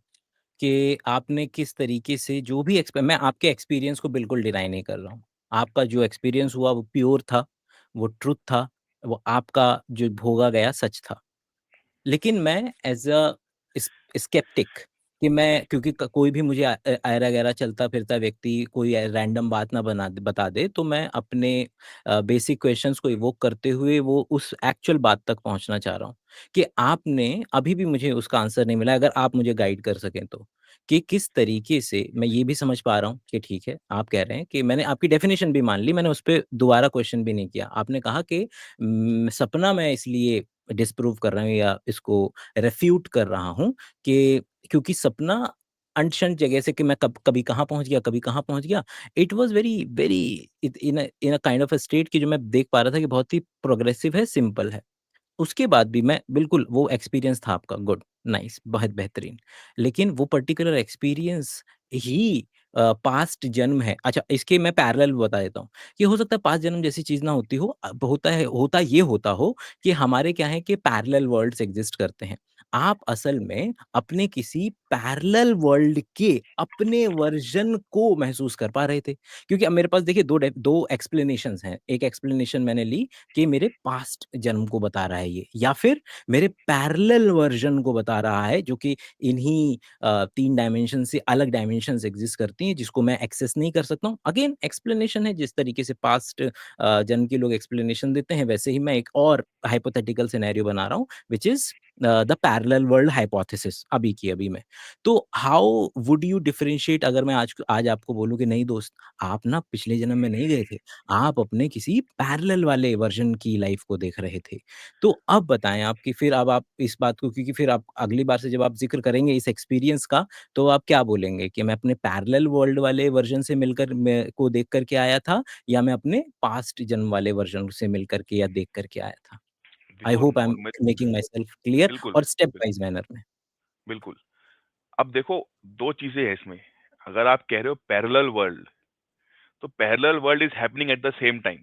कि आपने किस तरीके से जो भी मैं आपके एक्सपीरियंस को बिल्कुल डिनाई नहीं कर रहा हूँ। आपका जो एक्सपीरियंस हुआ वो प्योर था, वो ट्रुथ था, वो आपका जो भोगा गया सच था। लेकिन मैं एज़ अ इस स्केप्टिक कि मैं क्योंकि कोई भी मुझे ऐरा-गैरा चलता-फिरता व्यक्ति कोई रैंडम बात ना बता दे, तो मैं अपने बेसिक क्वेश्चंस को इवोक करते हुए वो उस एक्चुअल बात तक पहुँचना चाह रहा हूँ, कि आपने अभी भी मुझे उसका आंसर नहीं मिला, अगर आप मुझे गाइड कर सकें तो। कि किस तरीके से मैं ये भी समझ पा रहा हूँ कि ठीक है, आप कह रहे हैं कि मैंने आपकी डेफिनिशन भी मान ली, मैंने उस पे दोबारा क्वेश्चन भी नहीं किया। आपने कहा कि सपना मैं इसलिए डिस्प्रूव कर रहा हूँ या इसको रेफ्यूट कर रहा हूँ कि क्योंकि सपना अनशन जगह से कि मैं कभी कहाँ पहुँच गया, कभी कहाँ पहुँच गया। It was very very in a kind of a state कि जो मैं देख पा रहा था कि बहुत ही प्रोग्रेसिव है, सिंपल है। उसके बाद भी मैं बिल्कुल वो एक्सपीरियंस था आपका गुड, नाइस, बहुत बेहतरीन। लेकिन वो पर्टिकुलर एक्सपीरियंस ही पास्ट जन्म है। अच्छा, इसके मैं पैरेलल बता देता हूँ, कि हो सकता है पास्ट जन्म जैसी चीज़ ना होती हो, होता ये होता हो कि हमारे क्या है कि पैरेलल वर्ल्ड्स एग्ज़िस्ट करते हैं। आप असल में अपने किसी पैरेलल वर्ल्ड के अपने वर्ज़न को महसूस कर पा रहे थे। क्योंकि अब मेरे पास देखिए 2 एक्सप्लेनेशंस हैं। एक एक्सप्लेनेशन मैंने ली कि मेरे पास्ट जन्म को बता रहा है ये, या फिर मेरे पैरेलल वर्जन को बता रहा है जो कि इन्हीं 3 डायमेंशन से अलग डायमेंशंस एग्जिस्ट करती हैं जिसको मैं एक्सेस नहीं कर सकता हूँ। अगेन एक्सप्लेनेशन है, जिस तरीके से पास्ट जन्म के लोग एक्सप्लेनेशन देते हैं वैसे ही मैं एक और हाइपोथेटिकल सिनेरियो बना रहा हूँ which is the parallel world hypothesis अभी की अभी में। तो हाउ वुड यू डिफरेंशिएट अगर मैं आज आपको बोलूँ कि नहीं दोस्त, आप ना पिछले जन्म में नहीं गए थे। आप अपने किसी पैरेलल वाले वर्ज़न की लाइफ़ को देख रहे थे। तो अब बताएँ आप कि फिर अब आप इस बात को, क्योंकि फिर आप अगली बार से जब आप ज़िक्र करेंगे इस एक्सपीरियंस का, तो आप क्या बोलेंगे कि मैं अपने पैरेलल वर्ल्ड वाले वर्ज़न से मिलकर मैं को देख कर के आया था, या मैं अपने पास्ट जन्म वाले वर्ज़न से मिल कर के या देख कर के आया था? आई देखो hope I am normal making myself clear बिल्कुल, और स्टेप बिल वाइज़ मैनर में। बिल्कुल। अब देखो 2 चीज़ें हैं इसमें। अगर आप कह रहे हो पैरेलल वर्ल्ड, तो parallel world is happening at the same time.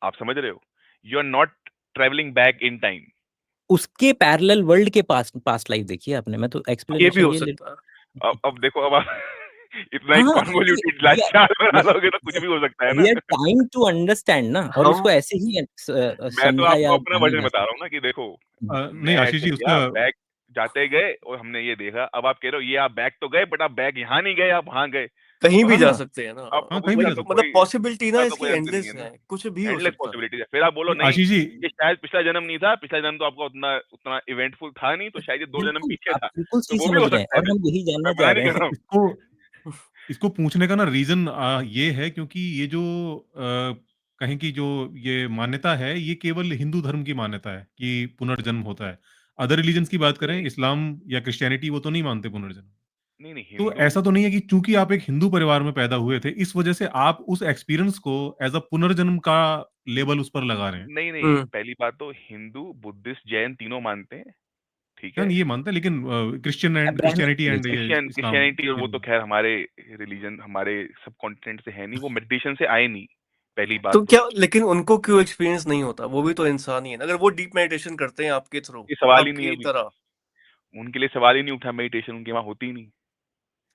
आप समझ रहे हो? You are not travelling back in time. उसके पैरेलल वर्ल्ड के पास्ट पास्ट लाइफ़ देखी है आपने, मैं तो ये भी एक्सप्लेनेशन हो ये ले। सकता है। अब देखो अब आप इतना ही हाँ, सी कन्वोल्यूटेड वी आर चाल वी बना आर लोगे तो कुछ भी हो सकता है ना। We are trying to understand ना, और हम इसको ऐसे ही मैं तो समझा या आपको अपना जाना वर्ज़न जा बता रहा हूँ सकता ना कि देखो, है। नहीं मैं आशीष ऐसे जी किया, उसका बैक जाते गए और हमने ये देखा। अब आप कह रहे हो ये आप बैक तो गए बट आप बैक यहाँ नहीं गए, आप वहाँ गए। कहीं तो भी हाँ, जा हाँ। सकते हैं ना। हाँ, अब कहीं भी उसका जा तो सकते हैं। मतलब कोई पॉसिबिलिटी ना उसका तो इसकी कोई अंत नहीं है एंडलेस ना। है, कुछ भी हो एंडलेस सकता है। पॉसिबिलिटीज़ है। फिर आप बोलो नहीं, नहीं, आशीष जी ये शायद पिछला जन्म नहीं था, पिछला जन्म तो आपका उतना उतना इवेंटफुल था नहीं, तो शायद ये 2 जन्म बिल्कुल, पीछे आप था। बिल्कुल तो सही वो भी समझ हो रहे हैं सकता है और ना। हम यही जानना मैं चाह मना नहीं रहे कर रहा हैं। हूँ। इसको इसको पूछने का ना रीज़न ये है क्योंकि ये जो कहें कि जो ये मान्यता है, ये केवल हिंदू धर्म की मान्यता है कि पुनर्जन्म होता है। अदर रिलिजन्स की बात करें, नहीं, इस्लाम या क्रिश्चियनिटी वो तो नहीं मानते पुनर्जन्म। नहीं, नहीं तो हिंदू ऐसा तो नहीं है कि चूँकि आप एक हिंदू परिवार में पैदा हुए थे, इस वजह से आप उस एक्सपीरियंस को एज़ अ पुनर्जन्म का लेबल उस पर लगा रहे हैं। नहीं, नहीं, हुँ। पहली बात तो हिंदू, बुद्धिस्ट, जैन तीनों मानते हैं, ठीक हाँ, है? नहीं ये मानते हैं लेकिन Christian and Abrahamic Christianity and ये रिलीजन। इस्लाम क्रिश्चियनिटी और ये वो तो लोग ख़ैर हमारे रिलीजन, हमारे सबकॉन्टिनेंट से है नहीं, वो मेडिटेशन से आए नहीं, पहली बात तो तो। क्या लेकिन उनको क्यों एक्सपीरियंस नहीं होता? वो भी तो इंसान ही है ना। अगर वो डीप मेडिटेशन करते हैं आपके थ्रू, ये सवाल ही नहीं है आपकी अभी, तरह, उनके लिए सवाल ही नहीं उठा, मेडिटेशन उनके वहाँ होती ही नहीं।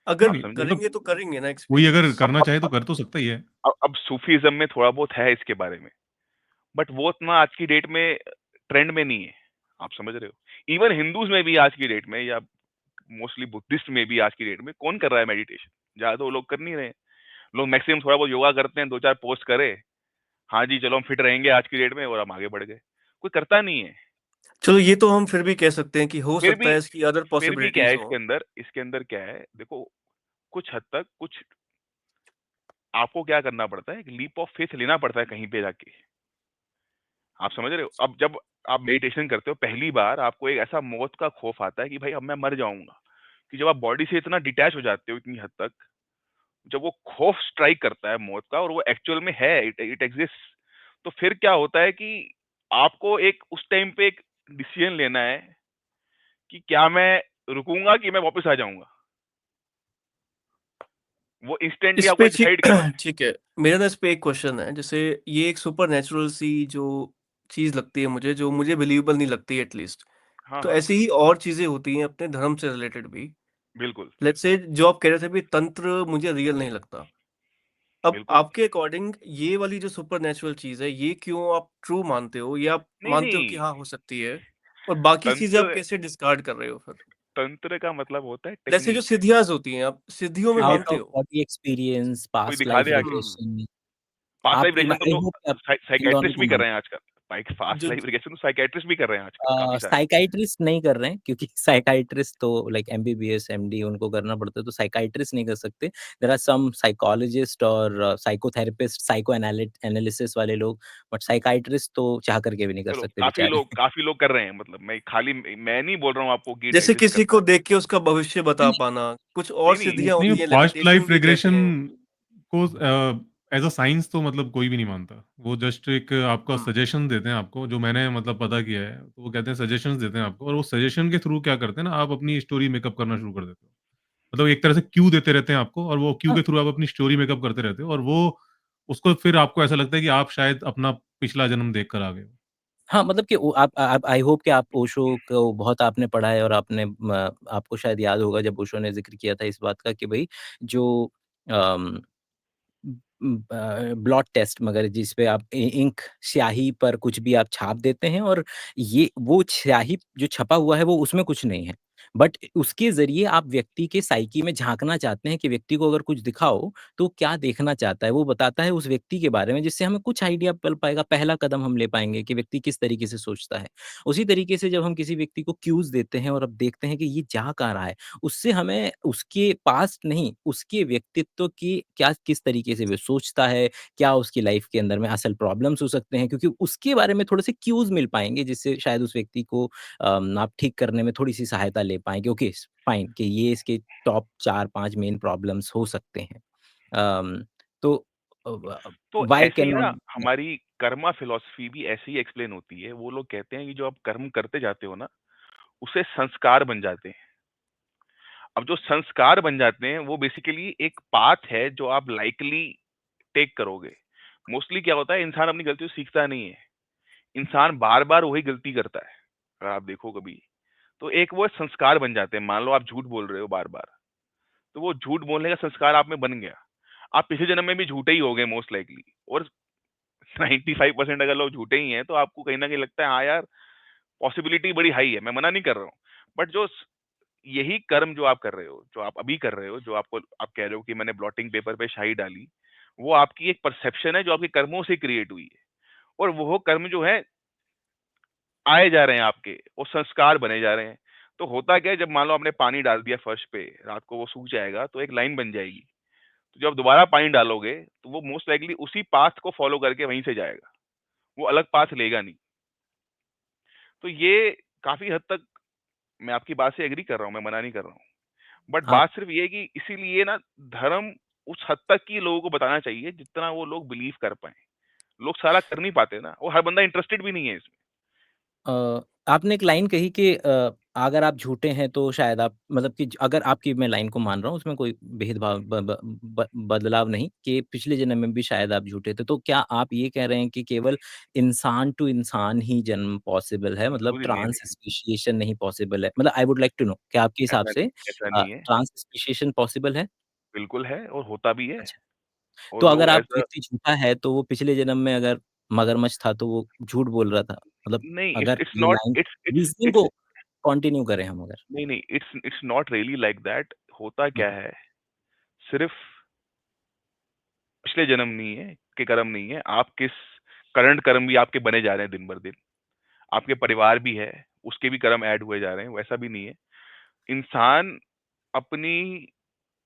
अगर आप नहीं, समझे? मतलब करेंगे तो करेंगे ना कोई अगर एक्सपीरियंस। करना अब चाहे तो कर तो सकता ही है। अब सूफीज़्म में थोड़ा बहुत है इसके बारे में, बट वो उतना आज की डेट में ट्रेंड में नहीं है, आप समझ रहे हो? इवन हिंदूज़ में भी आज की डेट में या मोस्टली बुद्धिस्ट में भी आज की डेट में कौन कर रहा है मेडिटेशन? ज़्यादा वो लोग कर नहीं रहे हैं। लोग मैक्सिमम थोड़ा बहुत योगा करते हैं, 2-4 पोस्ट करे, हाँ जी, चलो हम फिट रहेंगे आज की डेट में और हम आगे बढ़ गए। कोई करता नहीं है। चलो ये तो हम फिर भी कह सकते हैं कि हो फिर सकता भी है इसकी अदर फिर भी क्या है पॉसिबिलिटीज़ हों। इसके अंदर क्या है, देखो कुछ हद तक कुछ आपको क्या करना पड़ता है, एक लीप ऑफ फेथ लेना पड़ता है कहीं पे जाके। आप समझ रहे हो? अब जब आप मेडिटेशन करते हो पहली बार आपको एक ऐसा मौत का खौफ आता है कि भाई अब मैं मर जाऊँगा, कि जब आप बॉडी से इतना डिटैच हो जाते हो इतनी हद तक, जब वो खौफ स्ट्राइक करता है मौत का और वो एक्चुअल में है, इट इट एग्जिस्ट्स, तो फिर क्या होता है कि आपको एक उस टाइम पे एक डिसीजन लेना है कि क्या मैं रुकूँगा कि मैं वापस आ जाऊँगा? वो इंस्टेंटली इस आपको पे एक डिसाइड करना है। ठीक है। मेरा ना इस पे एक क्वेश्चन है, जैसे ये एक सुपरनैचुरल सी जो चीज़ लगती है मुझे, जो मुझे बिलीवेबल नहीं लगती एटलीस्ट। हाँ, तो हाँ, ऐसी ही और चीज़ें होती हैं अपने धर्म से रिलेटेड भी। बिल्कुल, लेट्स से जो आप कह रहे थे अभी, तंत्र मुझे रियल नहीं लगता। अब बिल्कुल। आपके अकॉर्डिंग ये वाली जो सुपरनैचुरल चीज़ है, ये क्यों आप ट्रू मानते हो, या आप नहीं, मानते हो कि नहीं, हाँ, हो सकती है? और बाकी चीज़ें आप तंत्र कैसे डिस्कार्ड कर रहे हो फिर? तंत्र का मतलब होता है जैसे जो टेक्नीक। सिद्धियाज़ होती हैं, आप सिद्धियों में सिद्धियाँ, आउट मानते ऑफ हो? बॉडी एक्सपीरियंस, कोई पास्ट दिखा लाइफ दे आके। हुँ। रिग्रेशन पास्ट लाइफ आप रिग्रेशन आई तो होप कि आप इन दोनों साइकियाट्रिस्ट को भी कर रहे मानते हैं आजकल। पास्ट जो लाइफ रिग्रेशन तो साइकियाट्रिस्ट भी कर रहे हैं आजकल, काफ़ी सारे। साइकियाट्रिस्ट नहीं कर रहे हैं क्योंकि साइकियाट्रिस्ट तो लाइक एमबीबीएस, एमडी उनको करना पड़ता है, तो साइकियाट्रिस्ट नहीं कर सकते। देयर आर सम साइकोलॉजिस्ट और साइकोथेरेपिस्ट, साइको एनालिसिस वाले लोग, बट साइकियाट्रिस्ट तो चाह करके भी नहीं कर चलो, सकते बेचारे। काफ़ी लोग कर रहे हैं, मतलब मैं नहीं बोल रहा हूँ आपको कि जैसे एग्ज़िस्ट किसी करता को है। देख के उसका भविष्य नहीं, बता नहीं, पाना, कुछ और नहीं, नहीं, सिद्धियाँ नहीं, होती हैं, पास्ट लेविटेशन लाइफ भी कहते रिग्रेशन हैं। को एज़ अ साइंस तो मतलब कोई भी नहीं मानता। वो जस्ट एक आपका हुँ। सजेशन देते हैं आपको, जो मैंने मतलब पता किया है, तो वो कहते हैं सजेशंस देते हैं आपको और वो सजेशन के थ्रू क्या करते हैं ना, आप अपनी स्टोरी मेकअप करना शुरू कर देते हो। मतलब एक तरह से क्यू देते रहते हैं आपको और वो क्यू हाँ, के थ्रू आप अपनी स्टोरी मेकअप करते रहते हो और वो उसको फिर आपको ऐसा लगता है कि आप शायद अपना पिछला जन्म देख कर आ गए हो। हाँ, मतलब कि ओ आप आई होप कि आप ओशो को बहुत आपने पढ़ा है और आपने आपको शायद याद होगा जब ओशो ने ज़िक्र किया था इस बात का कि भई जो अम ब्लॉट टेस्ट मगर जिस पे आप इंक स्याही पर कुछ भी आप छाप देते हैं और ये वो स्याही जो छपा हुआ है वो उसमें कुछ नहीं है। बट उसके ज़रिए आप व्यक्ति के साइकी में झाँकना चाहते हैं कि व्यक्ति को अगर कुछ दिखाओ तो क्या देखना चाहता है। वो बताता है उस व्यक्ति के बारे में जिससे हमें कुछ आइडिया पल पाएगा, पहला कदम हम ले पाएँगे कि व्यक्ति किस तरीके से सोचता है। उसी तरीके से जब हम किसी व्यक्ति को क्यूज़ देते हैं और अब देखते हैं कि ये जा कहाँ रहा है, उससे हमें उसके पास्ट नहीं, उसके व्यक्तित्व की क्या किस तरीके से वो सोचता है, क्या उसकी लाइफ़ के अंदर में असल प्रॉब्लम्स हो सकते हैं क्योंकि उसके बारे में थोड़े-से क्यूज़ मिल पाएँगे जिससे शायद उस व्यक्ति को आप ठीक करने में थोड़ी-सी सहायता ले पाएँगे। ओके, फाइन कि ये इसके टॉप 4-5 मेन प्रॉब्लम्स हो सकते हैं। अम, तो तो व्हाई ऐसे कैन ही नॉट ना हमारी कर्मा फिलॉसफी भी ऐसे ही एक्सप्लेन होती है। वो लोग कहते हैं कि जो आप कर्म करते जाते हो ना, उससे संस्कार बन जाते हैं। अब जो संस्कार बन जाते हैं, वो बेसिकली एक पाथ है जो आप लाइकली टेक करोगे। मोस्टली क्या होता है, इंसान अपनी गलतियों से सीखता नहीं है। इंसान बार-बार वही गलती करता है। अगर आप देखो कभी, तो एक वो संस्कार बन जाते हैं। मान लो आप झूठ बोल रहे हो बार-बार, तो वो झूठ बोलने का संस्कार आप में बन गया। आप पिछले जन्म में भी झूठे ही हो गए मोस्ट लाइकली, और 95% अगर लोग झूठे ही हैं, तो आपको कहीं न कहीं लगता है हाँ यार, पॉसिबिलिटी बड़ी हाई है, मैं मना नहीं कर रहा हूँ। बट यही कर्म जो आप कर रहे हो, जो आप अभी कर रहे हो, जो आप कह रहे हो कि मैंने ब्लॉटिंग पेपर पे स्याही डाली, वो आपकी एक परसेप्शन है जो आपके कर्मों से क्रिएट हुई है। और वो कर्म जो है, आए जा रहे हैं आपके, वो संस्कार बने जा रहे हैं। तो होता क्या है, जब मान लो आपने पानी डाल दिया फर्श पे, रात को वो सूख जाएगा, तो एक लाइन बन जाएगी। तो जब दोबारा पानी डालोगे, तो वो मोस्ट लाइकली उसी पाथ को फॉलो करके वहीं से जाएगा। वो अलग पाथ लेगा नहीं। तो ये काफ़ी हद तक मैं आपकी बात से एग्री कर रहा हूँ, मैं मना नहीं कर रहा हूँ। बट आप बात सिर्फ ये है कि इसीलिए ना, धर्म उस हद तक ही लोगों को बताना चाहिए जितना वो लोग बिलीव कर पाएँ। लोग सारा कर नहीं पाते ना, और हर बंदा इंटरेस्टेड भी नहीं है इसमें। आपने एक लाइन कही कि अगर आप झूठे हैं तो शायद आप मतलब कि अगर आपकी मैं लाइन को मान रहा हूँ उसमें कोई भेदभाव बदलाव नहीं कि पिछले जन्म में भी शायद आप झूठे थे। तो क्या आप ये कह रहे हैं कि केवल इंसान टू इंसान ही जन्म पॉसिबल है मतलब ज़रूरी नहीं है, ट्रांस नहीं, स्पीशिएशन नहीं पॉसिबल है? मतलब I would like to know क्या आपके हिसाब से ऐसा नहीं है। ट्रांस स्पीशिएशन पॉसिबल है? बिल्कुल है, और होता भी है। अच्छा। तो और अगर लोग आप ऐसा व्यक्ति झूठा है तो वो पिछले जन्म में अगर मगरमच्छ था तो वो झूठ बोल रहा था। मतलब नहीं, अगर इट्स ये not line it's reasoning it's को कंटिन्यू करें हम अगर। नहीं, नहीं, it's not really like that. होता हुँ, क्या है, सिर्फ पिछले जन्म नहीं है के कर्म नहीं है, आप किस करंट कर्म भी आपके बने जा रहे हैं दिन भर दिन। आपके परिवार भी है, उसके भी कर्म ऐड हुए जा रहे हैं, वैसा भी नहीं है। इंसान अपनी,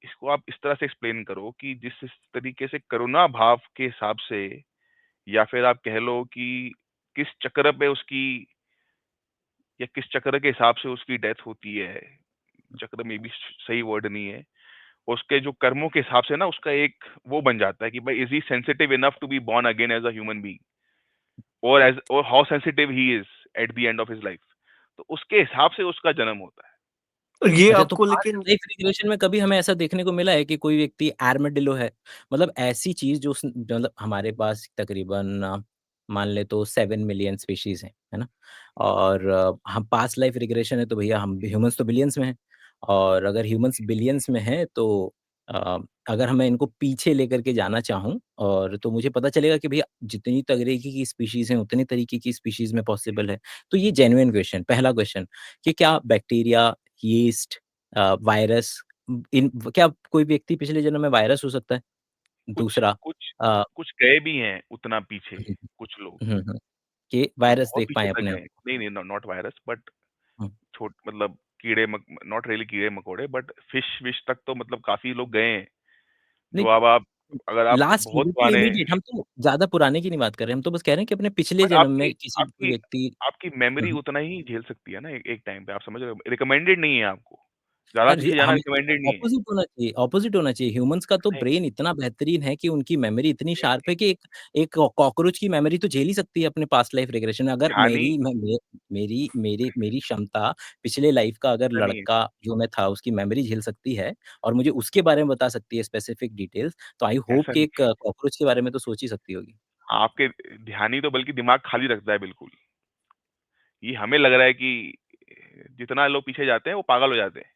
इसको आप इस तरह से एक्सप्लेन करो कि जिस तरीके से करुणा भाव के हिसाब से, या फिर आप कह लो कि किस चक्र पे उसकी, या किस चक्र के हिसाब से उसकी डेथ होती है, चक्र में भी सही वर्ड नहीं है, उसके जो कर्मों के हिसाब से ना उसका एक वो बन जाता है कि भाई, is he sensitive enough to be born again as a human being, और how sensitive he is at the end of his life. तो उसके हिसाब से उसका जन्म होता है। और ये अच्छा तो आपको पास्ट लेकिन लाइफ रिग्रेशन में कभी हमें ऐसा देखने को मिला है कि कोई व्यक्ति आर्madillo है? मतलब ऐसी चीज़ जो मतलब हमारे पास तकरीबन मान ले तो 7 मिलियन स्पीशीज़ हैं, है ना? और हम पास्ट लाइफ रिग्रेशन है तो भैया हम ह्यूमन्स तो बिलियंस में हैं और अगर ह्यूमन्स बिलियंस में हैं तो अ, अगर मैं इनको पीछे लेकर के जाना चाहूँ और तो मुझे पता चलेगा कि भैया जितनी तरीके की स्पीशीज़ हैं, उतनी तरीके की स्पीशीज़ में पॉसिबल है। तो ये जेन्युइन क्वेश्चन पहला क्वेश्चन कि क्या बैक्टीरिया, यीस्ट वायरस इन क्या कोई व्यक्ति पिछले जन्म में वायरस हो सकता है? कुछ दूसरा कुछ अ, कुछ गए भी हैं उतना पीछे, हुँ, कुछ लोग, हुँ, हुँ, कि जो वायरस बहुत देख पीछे पाएँ तक अपने आप। गए। नहीं, नहीं, नॉट वायरस बट हुँ, मतलब कीड़े मक नॉट रियली कीड़े-मकोड़े बट फिश-विश तक तो मतलब काफ़ी लोग गए हैं। नहीं जो अब आप अगर आप लास्ट बहुत बिल्कुल पुराने इमीडिएट हम तो ज़्यादा पुराने की नहीं बात कर रहे हैं, हम तो बस कह रहे हैं कि अपने पिछले बट जन्म आपकी में किसी आपकी व्यक्ति आपकी हुँ, मेमोरी हुँ। उतना ही झेल सकती है ना एक टाइम पे, आप समझ रहे हो? रिकमेंडेड नहीं है आपको। ज़्यादा अरे पीछे जाना हमें रिकमेंडेड नहीं है। ऑपोज़िट होना चाहिए। ह्यूमन्स का तो नहीं, ब्रेन इतना बेहतरीन है कि उनकी मेमोरी इतनी नहीं, शार्प है कि एक एक कॉकरोच की मेमोरी तो झेल ही सकती है अपने पास्ट लाइफ रिग्रेशन। अगर ध्यानी मेरी मैं मे मेरी मेरी मेरी क्षमता पिछले लाइफ का अगर ऐसा नहीं है, लड़का जो मैं था उसकी मेमोरी झेल सकती है और मुझे उसके बारे में बता सकती है स्पेसिफिक डिटेल्स, तो आई होप ऐसा कि नहीं एक है। कॉकरोच के बारे में तो सोच ही सकती होगी। आपके ध्यानी तो बल्कि दिमाग खाली रखता है बिल्कुल। ये हमें लग रहा है कि जितना लोग पीछे जाते हैं वो पागल हो जाते हैं।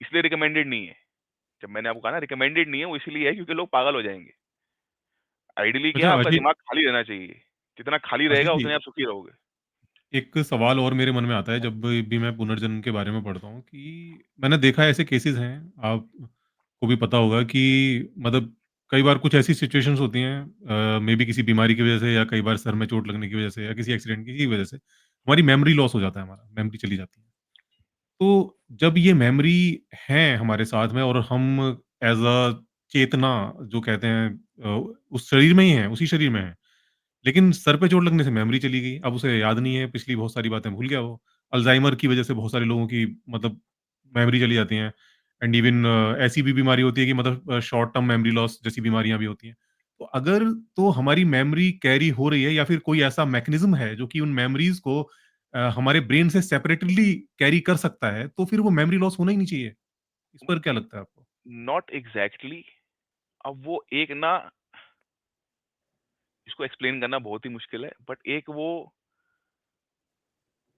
इसलिए रिकमेंडेड नहीं है। जब मैंने आपको कहा ना रिकमेंडेड नहीं है वो इसलिए है क्योंकि लोग पागल हो जाएँगे। आइडियली क्या अच्छा है आपका आशीष दिमाग खाली रहना चाहिए। जितना खाली आशीष रहेगा जी, उतने आप सुखी रहोगे। एक सवाल और मेरे मन में आता है जब भी मैं पुनर्जन्म के बारे में पढ़ता हूँ कि मैंने देखा है ऐसे केसेज़ हैं, आपको भी पता होगा कि मतलब कई बार कुछ ऐसी सिचुएशंस होती हैं मेबी किसी बीमारी की वज़ह से या कई बार सर में चोट लगने की वज़ह से या किसी एक्सीडेंट की वज़ह से हमारी मेमोरी लॉस हो जाता है हमारा, मेमोरी चली जाती है। तो जब ये मेमोरी है हमारे साथ में और हम एज़ चेतना जो कहते हैं उस शरीर में ही हैं, उसी शरीर में हैं। लेकिन सर पे चोट लगने से मेमोरी चली गई। अब उसे याद नहीं है, पिछली बहुत सारी बातें भूल गया वो। अल्ज़ाइमर की वज़ह से बहुत सारे लोगों की मतलब मेमोरी चली जाती हैं एंड इवन ऐसी भी बीमारी होती है कि मतलब शॉर्ट टर्म मेमोरी लॉस जैसी बीमारियाँ भी होती हैं। तो अगर तो हमारी मेमोरी कैरी हो रही है या फिर कोई ऐसा मैकेनिज़्म है जो कि उन मेमोरीज़ को हमारे ब्रेन से सेपरेटली कैरी कर सकता है, तो फिर वो मेमोरी लॉस होना ही नहीं चाहिए। इस पर क्या लगता है आपको? नॉट एग्ज़ैक्टली अब वो एक ना इसको एक्सप्लेन करना बहुत ही मुश्किल है बट एक वो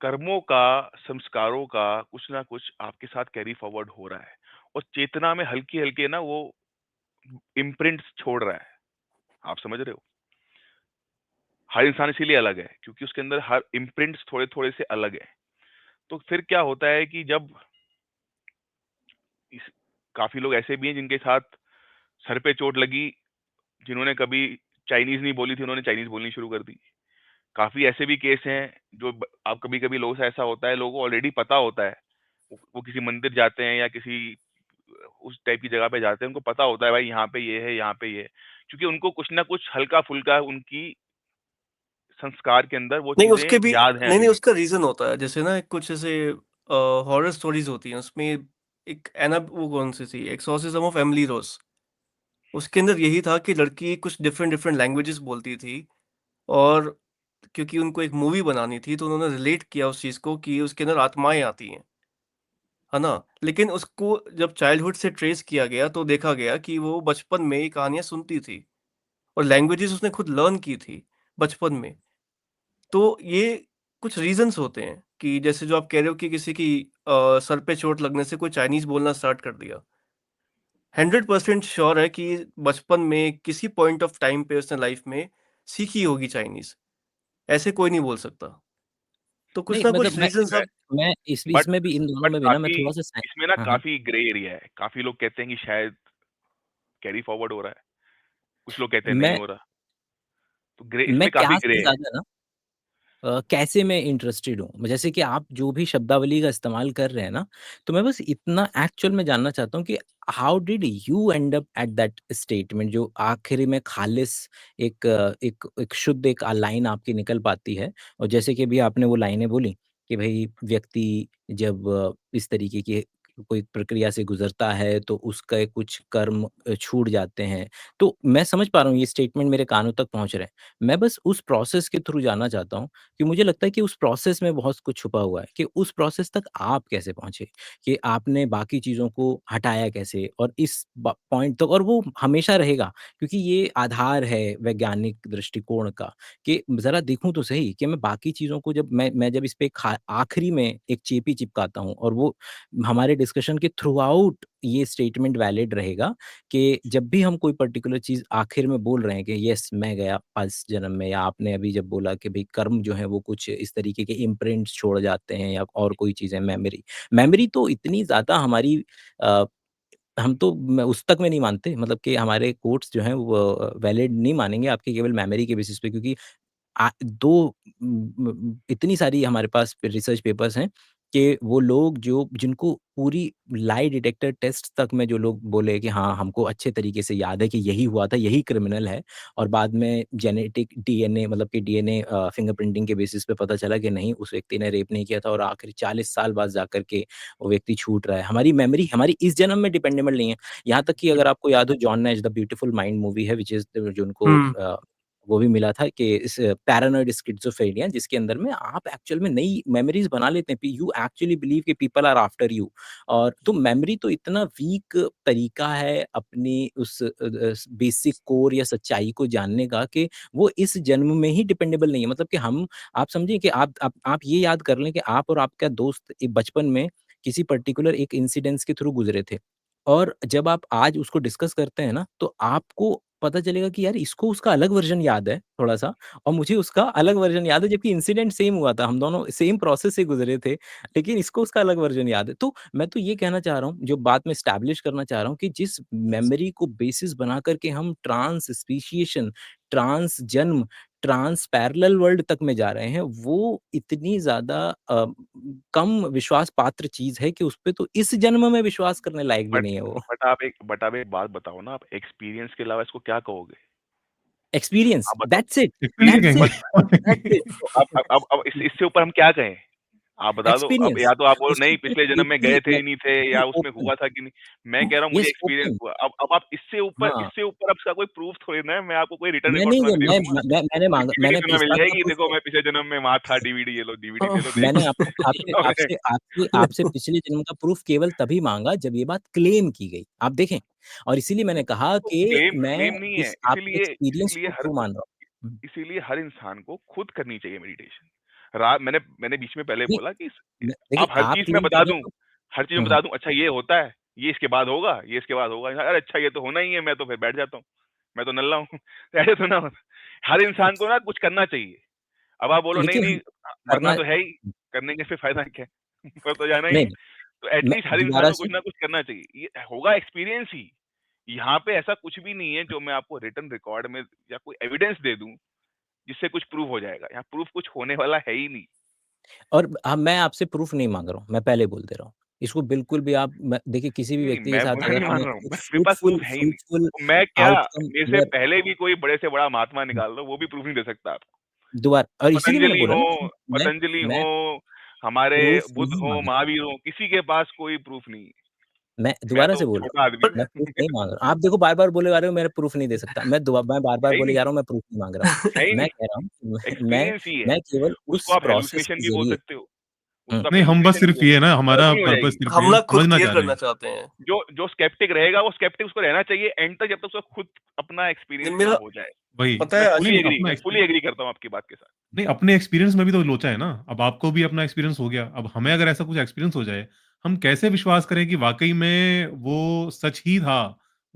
कर्मों का, संस्कारों का कुछ ना कुछ आपके साथ कैरी फॉरवर्ड हो रहा है और चेतना में हल्के-हल्के ना वो इम्प्रिंट्स छोड़ रहा है। आप समझ रहे हो? हर इंसान इसीलिए अलग है क्योंकि उसके अंदर हर इम्प्रिंट्स थोड़े-थोड़े से अलग है। तो फिर क्या होता है कि जब इस काफ़ी लोग ऐसे भी हैं जिनके साथ सर पे चोट लगी, जिन्होंने कभी चाइनीज़ नहीं बोली थी, उन्होंने चाइनीज़ बोलनी शुरू कर दी। काफ़ी ऐसे भी केस हैं जो आप कभी-कभी लोगों से ऐसा होता है, लोगों को ऑलरेडी पता होता है। वो किसी मंदिर जाते हैं या किसी उस टाइप की जगह पे जाते हैं, उनको पता होता है भाई यहाँ पे ये है, यहाँ पे ये है। क्योंकि उनको कुछ ना कुछ हल्का-फुल्का उनकी संस्कार के अंदर वो नहीं, उसके चीज़ें भी याद हैं नहीं, अभी नहीं भी। उसका रीज़न होता है। जैसे ना कुछ ऐसे हॉरर स्टोरीज़ होती हैं, उसमें एक वो कौन-सी थी? एक्सोर्सिज्म ऑफ एमिली रोज़। उसके अंदर यही था कि लड़की कुछ डिफरेंट डिफरेंट लैंग्वेजेज़ बोलती थी और क्योंकि उनको एक मूवी बनानी थी, तो उन्होंने रिलेट किया उस चीज़ को कि उसके अंदर आत्माएँ आती हैं, है ना? लेकिन उसको जब चाइल्डहुड से ट्रेस किया गया, तो देखा गया कि वो बचपन में ये कहानियाँ सुनती थी और लैंग्वेजेज़ उसने खुद लर्न की थी बचपन में। तो ये कुछ रीज़न्स होते हैं कि जैसे जो आप कह रहे हो कि किसी की सर पे चोट लगने से कोई चाइनीज़ बोलना स्टार्ट कर दिया। 100% श्योर है कि बचपन में किसी पॉइंट ऑफ टाइम पे उसने लाइफ़ में सीखी होगी चाइनीज़। ऐसे कोई नहीं बोल सकता। तो कुछ नहीं ना मतलब कुछ रीज़न्स मैं अब मैं बट इसमें भी इन दोनों बट में भी ना मैं काफ़ी थोड़ा-सा इसमें ना हाँ, हाँ। काफ़ी ग्रे एरिया है। काफ़ी लोग कहते हैं कि शायद कैरी फॉरवर्ड हो रहा है, कुछ लोग कहते हैं नहीं मैं हो रहा। तो ग्रे मैं इसमें काफ़ी क्या ग्रे से है। ज़्यादा ना कैसे मैं इंटरेस्टेड हूँ। जैसे कि आप जो भी शब्दावली का इस्तेमाल कर रहे हैं ना, तो मैं बस इतना एक्चुअल में जानना चाहता हूँ कि how did you and up at that statement जो आखिरी में खालिस एक शुद्ध एक लाइन आपकी निकल पाती है और जैसे कि अभी आपने वो लाइनें बोली कि भई व्यक्ति जब इस तरीके की कोई प्रक्रिया से गुज़रता है तो उसके कुछ कर्म छूट जाते हैं। तो मैं समझ पा रहा हूँ ये स्टेटमेंट मेरे कानों तक पहुँच रहे हैं। मैं बस उस प्रोसेस के थ्रू जानना चाहता हूँ कि मुझे लगता है कि उस प्रोसेस में बहुत कुछ छुपा हुआ है कि उस प्रोसेस तक आप कैसे पहुँचे? कि आपने बाकी चीज़ों को हटाया कैसे? और इस ब पॉइंट तक और वो हमेशा रहेगा क्योंकि ये आधार है वैज्ञानिक दृष्टिकोण का कि ज़रा देखूँ तो सही कि मैं बाकी चीज़ों को जब मैं जब इस पे खा आखिरी में एक चेपी चिपकाता हूँ और वो हमारे डिस्कशन के थ्रू आउट ये स्टेटमेंट वैलिड रहेगा कि जब भी हम कोई पर्टिकुलर चीज़ आखिर में बोल रहे हैं कि यस मैं गया इस जन्म में या आपने अभी जब बोला कि भई कर्म जो है वो कुछ इस तरीके के इम्प्रिंट्स छोड़ जाते हैं या और कोई चीज़ें मेमोरी। मेमोरी तो इतनी ज़्यादा हमारी अ, हम तो म उस तक में नहीं मानते मतलब कि हमारे कोट्स जो हैं वो वैलिड नहीं मानेंगे आपके केवल मेमोरी के बेसिस पे क्योंकि 2 इतनी सारी हमारे पास रिसर्च पेपर्स हैं कि वो लोग जो जिनको पूरी लाई डिटेक्टर टेस्ट तक में जो लोग बोले कि हाँ, हमको अच्छे तरीके से याद है कि यही हुआ था, यही क्रिमिनल है और बाद में जेनेटिक डीएनए मतलब कि डीएनए फिंगरप्रिंटिंग के बेसिस पे पता चला कि नहीं, उस व्यक्ति ने रेप नहीं किया था और आखिर 40 साल बाद जाकर के वो व्यक्ति छूट रहा है। हमारी मेमोरी हमारी इस जन्म में डिपेंडेबल नहीं है। यहाँ तक कि अगर आपको याद हो John Nash the beautiful mind movie है व्हिच इज़ जो उनको हुँ। वो भी मिला था कि इस पैरानॉइड स्किज़ोफ्रेनिया जिसके अंदर में आप एक्चुअल में नई मेमोरीज़ बना लेते हैं। यू एक्चुअली बिलीव कि पीपल आर आफ्टर यू और तो मेमोरी तो इतना वीक तरीका है अपनी उस बेसिक कोर या सच्चाई को जानने का कि वो इस जन्म में ही डिपेंडेबल नहीं है। मतलब कि हम आप समझिए कि आप ये याद कर लें कि आप और आपका दोस्त बचपन में किसी पर्टिकुलर एक इंसिडेंस के थ्रू गुज़रे थे। और जब आप आज उसको डिस्कस करते हैं ना, तो आपको पता चलेगा कि यार इसको उसका अलग वर्ज़न याद है थोड़ा-सा और मुझे उसका अलग वर्ज़न याद है जबकि इंसिडेंट सेम हुआ था। हम दोनों सेम प्रोसेस से गुज़रे थे, लेकिन इसको उसका अलग वर्ज़न याद है। तो मैं तो ये कहना चाह रहा हूँ, जो बात मैं एस्टैब्लिश करना चाह रहा हूँ कि जिस मेमोरी को बेसिस बना कर के हम ट्रांस स्पीशिएशन, ट्रांस जन्म, ट्रांस पैरेलल वर्ल्ड तक में जा रहे हैं, वो इतनी ज़्यादा कम विश्वास पात्र चीज़ है कि उसपे तो इस जन्म में विश्वास करने लायक भी बट नहीं है वो। बट आप एक बात बताओ ना, आप एक्सपीरियंस के अलावा इसको क्या कहोगे? एक्सपीरियंस आप बताओ। दैट्स इट, एक्सपीरियंस दैट्स क्या इट, दैट्स कहेंगे? इट। तो अब इससे ऊपर हम क्या कहें? आप बता दो। अब एक्सपीरियंस या तो आप बोलो उसके नहीं ऊपर पिछले जन्म में टोटली गए थे मैं ही नहीं थे टोटली या उसमें ओपन हुआ था कि नहीं। मैं कह रहा हूँ मुझे येस एक्सपीरियंस ओपन हुआ। अब आप हाँ, इससे ऊपर अब इसका कोई प्रूफ थोड़ी ना है। मैं आपको कोई रिटर्न मैं रिकॉर्ड नहीं सुना दे के दे दूँगा। मैंने माँगा डीवीडी मैंने सुना इस मिल बात का जाएगी, प्रूफ देखो मैं पिछले जन्म में वहाँ था, डीवीडी ये लो देख। मैंने आपको आपसे आपसे आपसे आपसे पिछले जन्म का प्रूफ केवल तभी माँगा जब ये बात क्लेम की गई। आप देखें और इसीलिए मैंने कहा तो कि क्लेम मैं क्लेम नहीं है। इस आपके एक्सपीरियंस को ट्रू मान रहा हूँ। इसीलिए हर इंसान को खुद करनी चाहिए मेडिटेशन। रा मैंने मैंने बीच में पहले नहीं, बोला कि देखिए आप हर आप चीज़ में क्लेम कर बता रहे दूँ, हैं तो हर चीज़ में हुँ, बता दूँ, अच्छा ये होता है, ये इसके बाद होगा, ये इसके बाद होगा। अरे अच्छा ये तो होना ही है, मैं तो फिर बैठ जाता हूँ, मैं तो नल्ला हूँ। ऐसे तो ना होता। हर इंसान को ना कुछ करना चाहिए। अब आप बोलो नहीं, लेकिन नहीं हम मरना करना तो है ही, करने के फिर फ़ायदा क्या है? मर तो जाना ही नहीं, है। तो एट मैं लीस्ट हर इंसान दोबारा को से कुछ ना कुछ करना चाहिए। ये होगा एक्सपीरियंस ही। यहाँ पे ऐसा कुछ भी नहीं है जो मैं आपको रिटन रिकॉर्ड में या कोई एविडेंस दे दूँ, जिससे कुछ प्रूव हो जाएगा। यहाँ प्रूफ कुछ होने वाला है ही नहीं। और मैं आपसे प्रूफ नहीं माँग रहा हूँ, मैं पहले बोल दे रहा हूँ। इसको बिल्कुल भी आप म देखिए किसी भी नहीं, व्यक्ति के मैं साथ बुरा अगर नहीं मान हमें रहा हूँ। मेरे पास फ्रूटफुल प्रूफ है ही नहीं। फ्रूटफुल तो मैं क्या, आउटकम मेरे से अगर पहले भी कोई बड़े से बड़ा महात्मा निकाल दो, वो भी प्रूफ नहीं दे सकता आपको। दोबारा और इसीलिए मैंने पतंजलि बोला हो ना कि पतंजलि मैं हो, हमारे प्रूफ बुद्ध नहीं हो, माँग रहा। महावीर हो, किसी के पास कोई प्रूफ नहीं है। मैं मैं दोबारा तो से बोल रहा छोटा आदमी हूँ, बट मैं हूँ। प्रूफ नहीं माँग रहा। आप देखो बार-बार बोले जा रहे हो मेरा प्रूफ नहीं दे सकता। मैं बार-बार है ही बोले नहीं, जा रहा हूँ मैं प्रूफ नहीं माँग रहा। है ही मैं नहीं। कह रहा हूँ कि मैं एक्सपीरियंस ही है। मैं केवल उसको उस आप प्रोसेस हैलुसिनेशन के भी बोल ज़रिए सकते हो। हुँ, उसको आप नहीं, हम बस हैलुसिनेशन भी सिर्फ़ बोल ये है सकते ना, हो। हमारा गलत नहीं हो पर्पज़ जाएगी। सिर्फ़ ये हम है, हम ना खुद समझना क्लियर चाह रहे करना हैं। चाहते हैं। जो स्केप्टिक रहेगा वो स्केप्टिक उसको रहना चाहिए एंड तक जब तक उसका खुद अपना नहीं एक्सपीरियंस ना मेरा हो जाए। वही। पता मैं है नहीं, फुली नहीं, आशीष एग्री अपना मैं फुली एक्सपीरियंस एग्री करता हूँ आपकी बात के साथ। नहीं, अपने एक्सपीरियंस में भी तो लोचा है ना। अब आपको भी अपना एक्सपीरियंस हो गया। अब हमें अगर ऐसा कुछ एक्सपीरियंस हो जाए, हम कैसे विश्वास करें कि वाक़ई में वो सच ही था?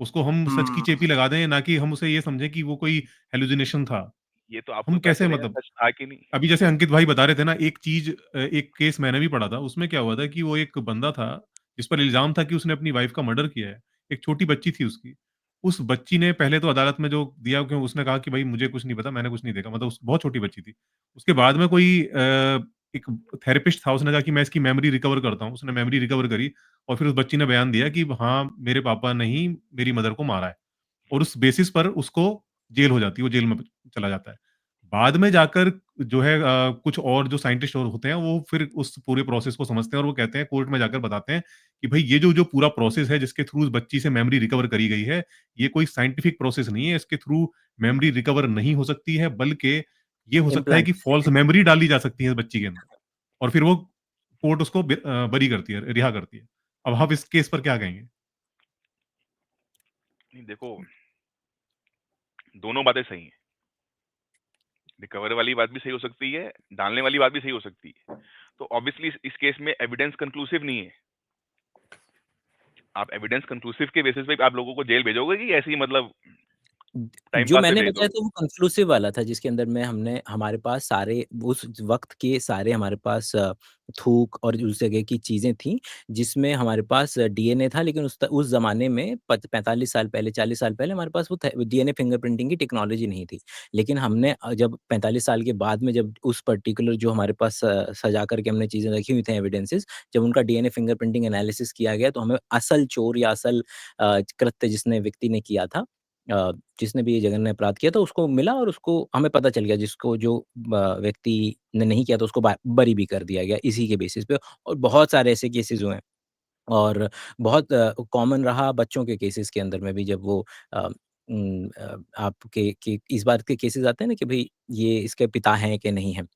उसको हम सच की हुँ, चेपी लगा दें, ना कि हम उसे ये समझें कि वो कोई हैलुसिनेशन था। ये तो आपको हम पता कैसे चलेगा मतलब सच था कि नहीं। अभी जैसे अंकित भाई बता रहे थे ना, एक चीज़ एक केस मैंने भी पढ़ा था, उसमें क्या हुआ था कि वो एक बंदा था, जिस पर इल्ज़ाम था कि उसने अपनी वाइफ़ का मर्डर किया है। एक छोटी बच्ची थी उसकी। उस बच्ची ने पहले तो अदालत में जो दिया क्यों उसने कहा कि भई मुझे कुछ नहीं पता, मैंने कुछ नहीं देखा। मतलब उस बहुत छोटी बच्ची थी। उसके बाद में कोई एक थेरेपिस्ट था, उसने कहा कि मैं इसकी मेमोरी रिकवर करता हूँ। उसने मेमोरी रिकवर करी और फिर उस बच्ची ने बयान दिया कि हाँ, मेरे पापा ने ही मेरी मदर को मारा है और उस बेसिस पर उसको जेल हो जाती है, वो जेल में चला जाता है। बाद में जाकर जो है कुछ और जो साइंटिस्ट और होते हैं वो फिर उस पूरे प्रोसेस को समझते हैं और वो कहते हैं कोर्ट में जाकर बताते हैं कि भाई ये जो जो पूरा प्रोसेस है जिसके थ्रू उस बच्ची से मेमोरी रिकवर करी गई है, ये कोई साइंटिफिक प्रोसेस नहीं है, इसके थ्रू मेमोरी रिकवर नहीं हो सकती है, बल्कि ये हो सकता है इम्प्लांट। कि फॉल्स मेमोरी डाली जा सकती है इस बच्ची के अंदर और फिर वो कोर्ट उसको बरी करती है, रिहा करती है। अब आप इस केस पर क्या कहेंगे? नहीं देखो, दोनों बातें सही हैं। रिकवर वाली बात भी सही हो सकती है, डालने वाली बात भी सही हो सकती है। तो ऑब्वियसली इस केस में एविडेंस कंक्लूसिव नहीं है। आप एविडेंस कंक्लूसिव के बेसिस पे आप लोगों को जेल भेजोगे कि ऐसे ही मतलब टाइम जो पास पे मैंने भेज बताया दोगे? था वो कंक्लूसिव वाला था जिसके अंदर में हमने हमारे पास सारे उस वक़्त के सारे हमारे पास थूक और उस जगह की चीज़ें थी, जिसमें हमारे पास डीएनए था लेकिन उस ज़माने में पच 45 साल पहले, 40 साल पहले हमारे पास वो थ डीएनए फिंगरप्रिंटिंग की टेक्नोलॉजी नहीं थी। लेकिन हमने जब 45 साल के बाद में जब उस पर्टिकुलर जो हमारे पास सजा कर के हमने चीज़ें रखी हुई थी एविडेंसेस, जब उनका डीएनए फिंगरप्रिंटिंग एनालिसिस किया गया तो हमें असल चोर या असल कृत्य जिसने व्यक्ति ने किया था जिसने भी ये जघन्य अपराध किया था उसको मिला और उसको हमें पता चल गया जिसको जो व्यक्ति ने नहीं किया था उसको बरी भी कर दिया गया इसी के बेसिस पे और बहुत सारे ऐसे केसेस हुए हैं और बहुत कॉमन रहा बच्चों के केसेस के अंदर में भी जब वो आपके के इस बात के केसेस आते हैं ना कि भाई ये इसके पिता हैं कि नहीं है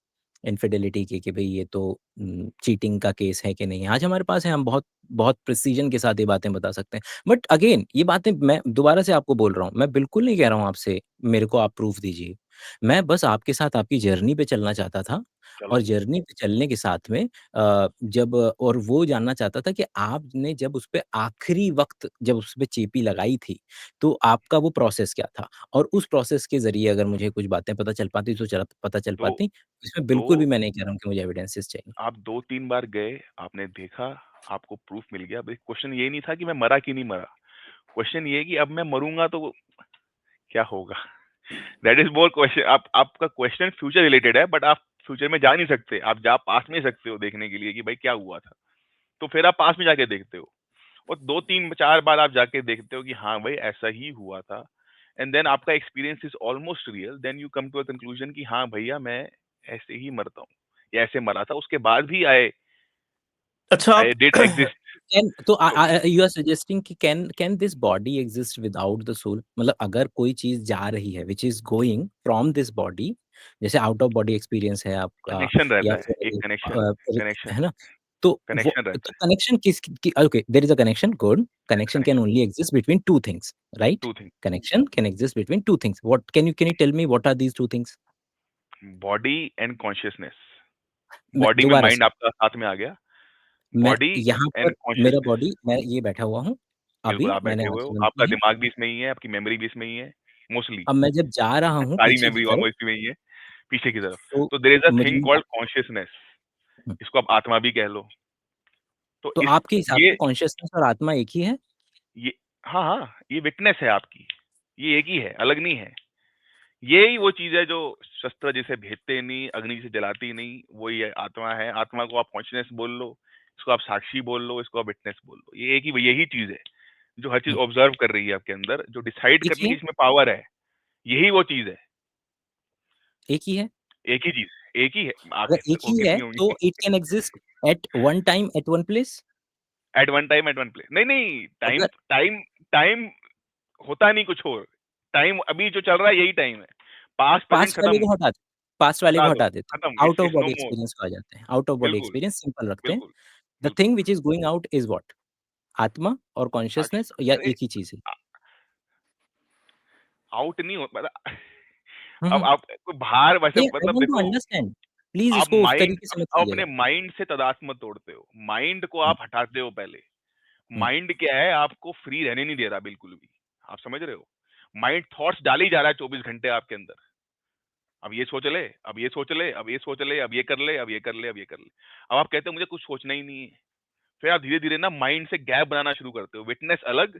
इन्फिडेलिटी की कि भई ये तो चीटिंग का केस है कि नहीं। आज हमारे पास है हम बहुत बहुत प्रिसिज़न के साथ ये बातें बता सकते हैं। बट अगेन ये बातें मैं दोबारा से आपको बोल रहा हूँ, मैं बिल्कुल नहीं कह रहा हूँ आपसे मेरे को आप प्रूफ़ दीजिए। मैं बस आपके साथ आपकी जर्नी पे चलना चाहता था और चलो, जर्नी पे चलने के साथ में जब और वो जानना चाहता था कि आपने जब उसपे आखिरी वक़्त जब उसपे चेपी लगाई थी, तो आपका वो प्रोसेस क्या था? और उस प्रोसेस के ज़रिए अगर मुझे कुछ बातें पता चल पाती तो चल पता चल दो पाती इसमें दो बिल्कुल भी मैं नहीं कह रहा हूँ कि मुझे एविडेंसेस चाहिए। आप 2-3 बार गए, आपने देखा, आपको प्रूफ मिल गया। भाई क्वेश्चन ये नहीं था कि मैं मरा कि नहीं मरा। क्वेश्चन ये है कि अब मैं मरूँगा तो क्या होगा? That is more question. आप आपका क्वेश्चन फ्यूचर रिलेटेड है, बट आप फ्यूचर में जा नहीं सकते। आप जा पास्ट में सकते हो देखने के लिए कि भाई क्या हुआ था। तो फिर आप पास्ट में जाके देखते हो और 2-3-4 बार आप जाके देखते हो कि हाँ भाई ऐसा ही हुआ था। एंड देन आपका experience is almost real, then you come to a conclusion कि हाँ भैया मैं ऐसे ही मरता हूँ या ऐसे मरा था। उसके बाद भी आई अच्छा आप आई डिड एग्जिस्ट। कैन तो तो यू आर सजेस्टिंग कि can this body exist without the soul? मतलब अगर कोई चीज़ जा रही है which is going from this body जैसे आउट ऑफ बॉडी एक्सपीरियंस है आपका कनेक्शन या रहता है, एक फिर कनेक्शन कनेक्शन है ना? तो वो कनेक्शन तो रहता है। कनेक्शन किस की okay there is a connection good connection can connection only exist between 2 things right? 2 thing, Connection can exist between 2 things. What can you tell me what are these 2 things? Body and consciousness. मैं बॉडी में दोबारा माइंड से आपका साथ में आ गया, मैं बॉडी यहाँ एंड पर मेरा कॉन्शियसनेस। बॉडी मैं ये बैठा हुआ हूँ, बिल्कुल अभी आप मैंने बैठे हुए हो, आँखें बंद आपका की हैं। दिमाग भी इसमें ही है, आपकी मेमोरी भी इसमें ही है, मोस्टली। अब मैं जब जा रहा हूँ सारी पीछे की मेमोरी तरफ ऑलमोस्ट इसी में ही है, पीछे की तरफ। तो तो देयर इज़ अ मुझे थिंग ये कॉल्ड कॉन्शियसनेस, हुँ, इसको आप आत्मा भी कह लो। तो तो इस आपके हिसाब ये से कॉन्शसनेस और आत्मा एक ही है? ये हाँ, हाँ, ये विटनेस है आपकी, ये एक ही है, अलग नहीं है। यही वो चीज़ है जो शस्त्र जिसे भेदते नहीं, अग्नि जिसे जलाती नहीं, वो ये आत्मा है। आत्मा को आप कॉन्शियसनेस बोल लो, इसको आप साक्षी बोल लो, इसको आप विटनेस बोल लो। ये एक ही यही चीज़ है, जो हर चीज़ हुँ, ऑब्ज़र्व कर रही है आपके अंदर, जो डिसाइड एक करने ही की है? इसमें पावर है, यही वो चीज़ है। एक ही है? एक ही चीज़, एक ही है। अगर आँखें एक देखो ही है कितनी तो होंगी। It can exist at one time at one place? At one time, at one place. नहीं, नहीं, टाइम अगर टाइम टाइम होता नहीं कुछ और। टाइम अभी जो चल रहा है यही टाइम है। पास्ट, प्रेज़ेंट पास्ट वाले खत्म, को हटा दें पास्ट वाले को हटा दो, हटा देते हैं। खत्म। Out of its no body more. Experience को आ जाते हैं। आउट ऑफ बॉडी बिल्कुल, एक्सपीरियंस सिंपल रखते हैं। बिल्कुल, द बिल्कुल। Thing which is going out is what? आत्मा और साक्ष कॉन्शसनेस या नहीं एक ही चीज़ है? आउट नहीं हो मतलब हुँ, अब हुँ। आप बाहर वैसे नहीं, आई मतलब वांट टू देखो, अंडरस्टैंड। प्लीज़ आप इसको उस माइंड तरीके से मत आप अपने कहिएगा। माइंड से तादात्म्य मत तोड़ते हो। माइंड को हुँ, आप हटाते हो पहले। हुँ, माइंड क्या है, आपको फ्री रहने नहीं दे रहा बिल्कुल भी। आप समझ रहे हो? माइंड थॉट्स डाल ही जा रहा है 24 घंटे आपके अंदर। अब ये सोच ले, अब ये सोच ले, अब ये सोच ले, अब ये कर ले, अब ये कर ले, अब ये कर ले। अब आप कहते हो मुझे कुछ सोचना ही नहीं है। फिर आप धीरे-धीरे ना माइंड से गैप बनाना शुरू करते हो। विटनेस अलग,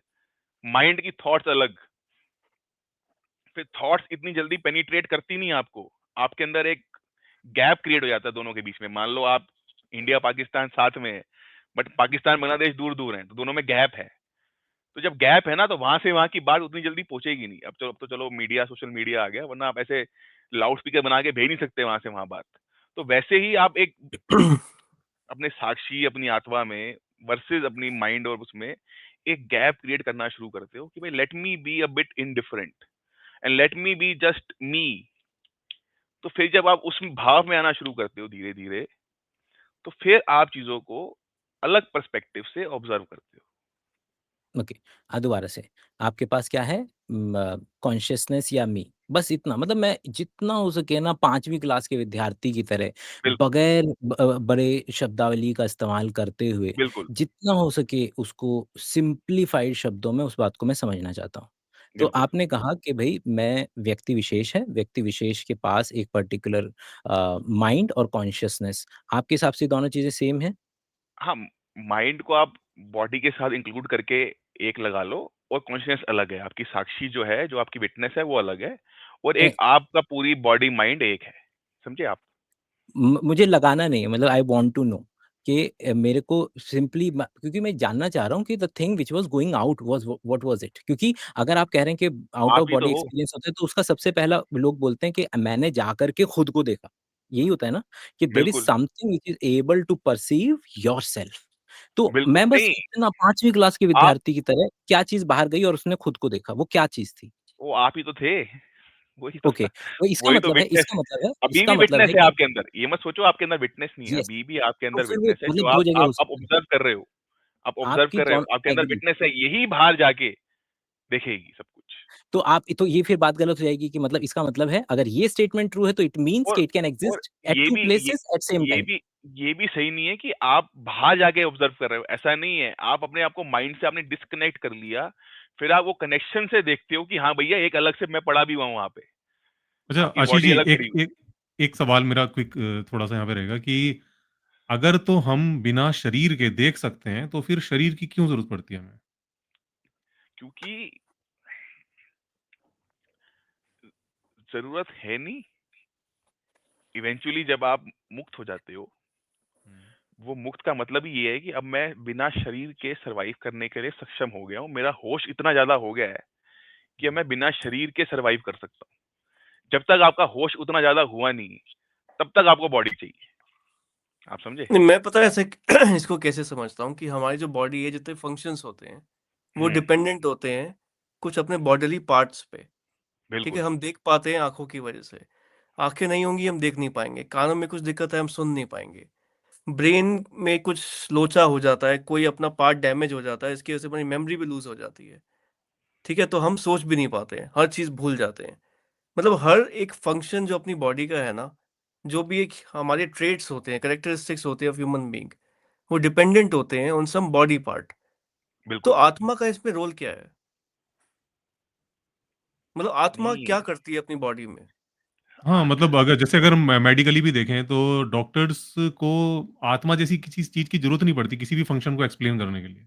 माइंड की थॉट्स अलग। फिर थॉट्स इतनी जल्दी पेनिट्रेट करती नहीं आपको। आपके अंदर एक गैप क्रिएट हो जाता है दोनों के बीच में। मान लो आप इंडिया पाकिस्तान साथ में है, बट पाकिस्तान बांग्लादेश दूर दूर है, तो दोनों में गैप है। तो जब गैप है ना, तो वहां से वहां की बात उतनी जल्दी पहुंचेगी नहीं। अब तो चलो मीडिया, सोशल मीडिया आ गया, वरना आप ऐसे लाउड स्पीकर बना के भेज नहीं सकते वहां से वहां बात। तो वैसे ही आप एक अपने साक्षी, अपनी आत्मा में वर्सेस अपनी माइंड और उसमें एक गैप क्रिएट करना शुरू करते हो कि भाई let me be a bit indifferent and let me be just me. तो फिर जब आप उस भाव में आना शुरू करते हो धीरे धीरे, तो फिर आप चीजों को अलग पर्सपेक्टिव से ऑब्जर्व करते हो। ओके, दोबारा से आपके पास क्या है? कॉन्शियसनेस या मी, बस इतना। मतलब मैं जितना हो सके ना 5वीं क्लास के विद्यार्थी की तरह बिल्कुल, बगैर बड़े शब्दावली का इस्तेमाल करते हुए बिल्कुल, जितना हो सके उसको सिंप्लीफाइड शब्दों में उस बात को मैं समझना चाहता हूँ। तो बिल्कुल। आपने कहा कि भई मैं व्यक्ति विशेष है, व्यक्ति विशेष के पास एक पर्टिकुलर माइंड और कॉन्शियसनेस, आपके हिसाब से दोनों चीज़ें सेम हैं? हाँ, माइंड को आप बॉडी के साथ इंक्लूड करके एक लगा लो, और कॉन्शियस अलग है। आपकी साक्षी जो है, जो आपकी विटनेस है, वो अलग है, और ए एक आपका पूरी बॉडी माइंड एक है। समझे आप? मुझे लगाना नहीं है, मतलब आई वांट टू नो कि मेरे को सिंपली क्योंकि मैं जानना चाह रहा हूँ कि the thing which was going out was what was it? क्योंकि अगर आप कह रहे हैं कि आउट आप ऑफ ही तो बॉडी हो। एक्सपीरियंस होता है तो उसका सबसे पहला लोग बोलते हैं कि मैंने जाकर के खुद को देखा। यही होता है ना कि देयर इज़ बिल्कुल, something which is able to perceive yourself. तो बिल्कुल। मैं बस नहीं, इतना 5वीं क्लास के आप विद्यार्थी की तरह क्या चीज़ बाहर गई और उसने खुद को देखा, वो क्या चीज़ थी? वो आप ही तो थे। वही तो ओके, तो इसका वही तो मतलब है विटनेस है। अभी इसका भी मतलब विटनेस है है कि आपके अंदर। ये मत सोचो आपके अंदर विटनेस नहीं है। यस, अभी भी आपके तो अंदर फिर वो विटनेस है, जो मतलब 2 जगह हो आप सकता है। ऑब्जर्व कर रहे हो। आप ऑब्जर्व आपकी कर रहे हो। दोनों आपके अंदर एग्री। विटनेस है, यही बाहर जाके देखेगी सब कुछ। तो ये फिर बात गलत हो जाएगी कि मतलब इसका मतलब है अगर ये स्टेटमेंट ट्रू है तो इट मीन्स और कि इट कैन और एक्सिस्ट एट ये 2 भी प्लेसेस एट सेम ये टाइम। भी ये भी सही नहीं है कि आप बाहर जाके ऑब्जर्व कर रहे हो। ऐसा नहीं है। आप अपने आप को माइंड से आपने डिस्कनेक्ट कर लिया, फिर आप वो कनेक्शन से देखते हो कि हाँ भैया, एक अलग से मैं पड़ा भी हुआ हूँ वहां पे। अच्छा आपकी आशीष बॉडी जी, अलग एक खड़ी हुई। एक एक सवाल मेरा क्विक थोड़ा-सा यहाँ पे रहेगा कि अगर तो हम बिना शरीर के देख सकते हैं, तो फिर शरीर की क्यों ज़रूरत पड़ती है हमें? क्योंकि जरूरत है नहीं। इवेंचुअली जब आप मुक्त हो जाते हो, हुँ। वो मुक्त का मतलब ही ये है कि अब मैं बिना शरीर के सरवाइव करने के लिए सक्षम हो गया हूँ। मेरा होश इतना ज्यादा हो गया है कि अब हुँ। मैं बिना शरीर के सरवाइव कर सकता हूँ। जब तक आपका होश उतना ज्यादा हुआ नहीं, तब तक आपको बॉडी चाहिए। आप समझे? नहीं, मैं पता है ऐसे इसको कैसे समझता हूँ कि हमारी जो बॉडी है, जितने फंक्शंस होते हैं, वो हम्म। डिपेंडेंट होते हैं कुछ अपने बॉडीली पार्ट्स पे। ठीक है? बिल्कुल, हम देख पाते हैं आँखों की वजह से। आँखें नहीं होंगी, हम देख नहीं पाएँगे। कानों में कुछ दिक्कत है, हम सुन नहीं पाएँगे। ब्रेन में कुछ लोचा हो जाता है, कोई अपना पार्ट डैमेज हो जाता है, इसकी वजह से हमारी मेमोरी भी लूज़ हो जाती है। ठीक है? तो हम सोच भी नहीं पाते हैं, हर चीज़ भूल जाते हैं। मतलब हर एक फंक्शन जो अपनी बॉडी का है ना, जो भी एक हमारे ट्रेट्स होते हैं, कैरेक्टरिस्टिक्स होते हैं ऑफ ह्यूमन बीइंग, वो डिपेंडेंट होते हैं ऑन सम बॉडी पार्ट। तो बिल्कुल। आत्मा का इसमें रोल क्या है? मतलब आत्मा नहीं, क्या करती है अपनी बॉडी में? हाँ, आत्म मतलब अगर जैसे अगर मेडिकली भी देखें तो डॉक्टर्स को आत्मा जैसी किसी चीज़ की ज़रूरत नहीं पड़ती किसी भी फ़ंक्शन को एक्सप्लेन करने के लिए।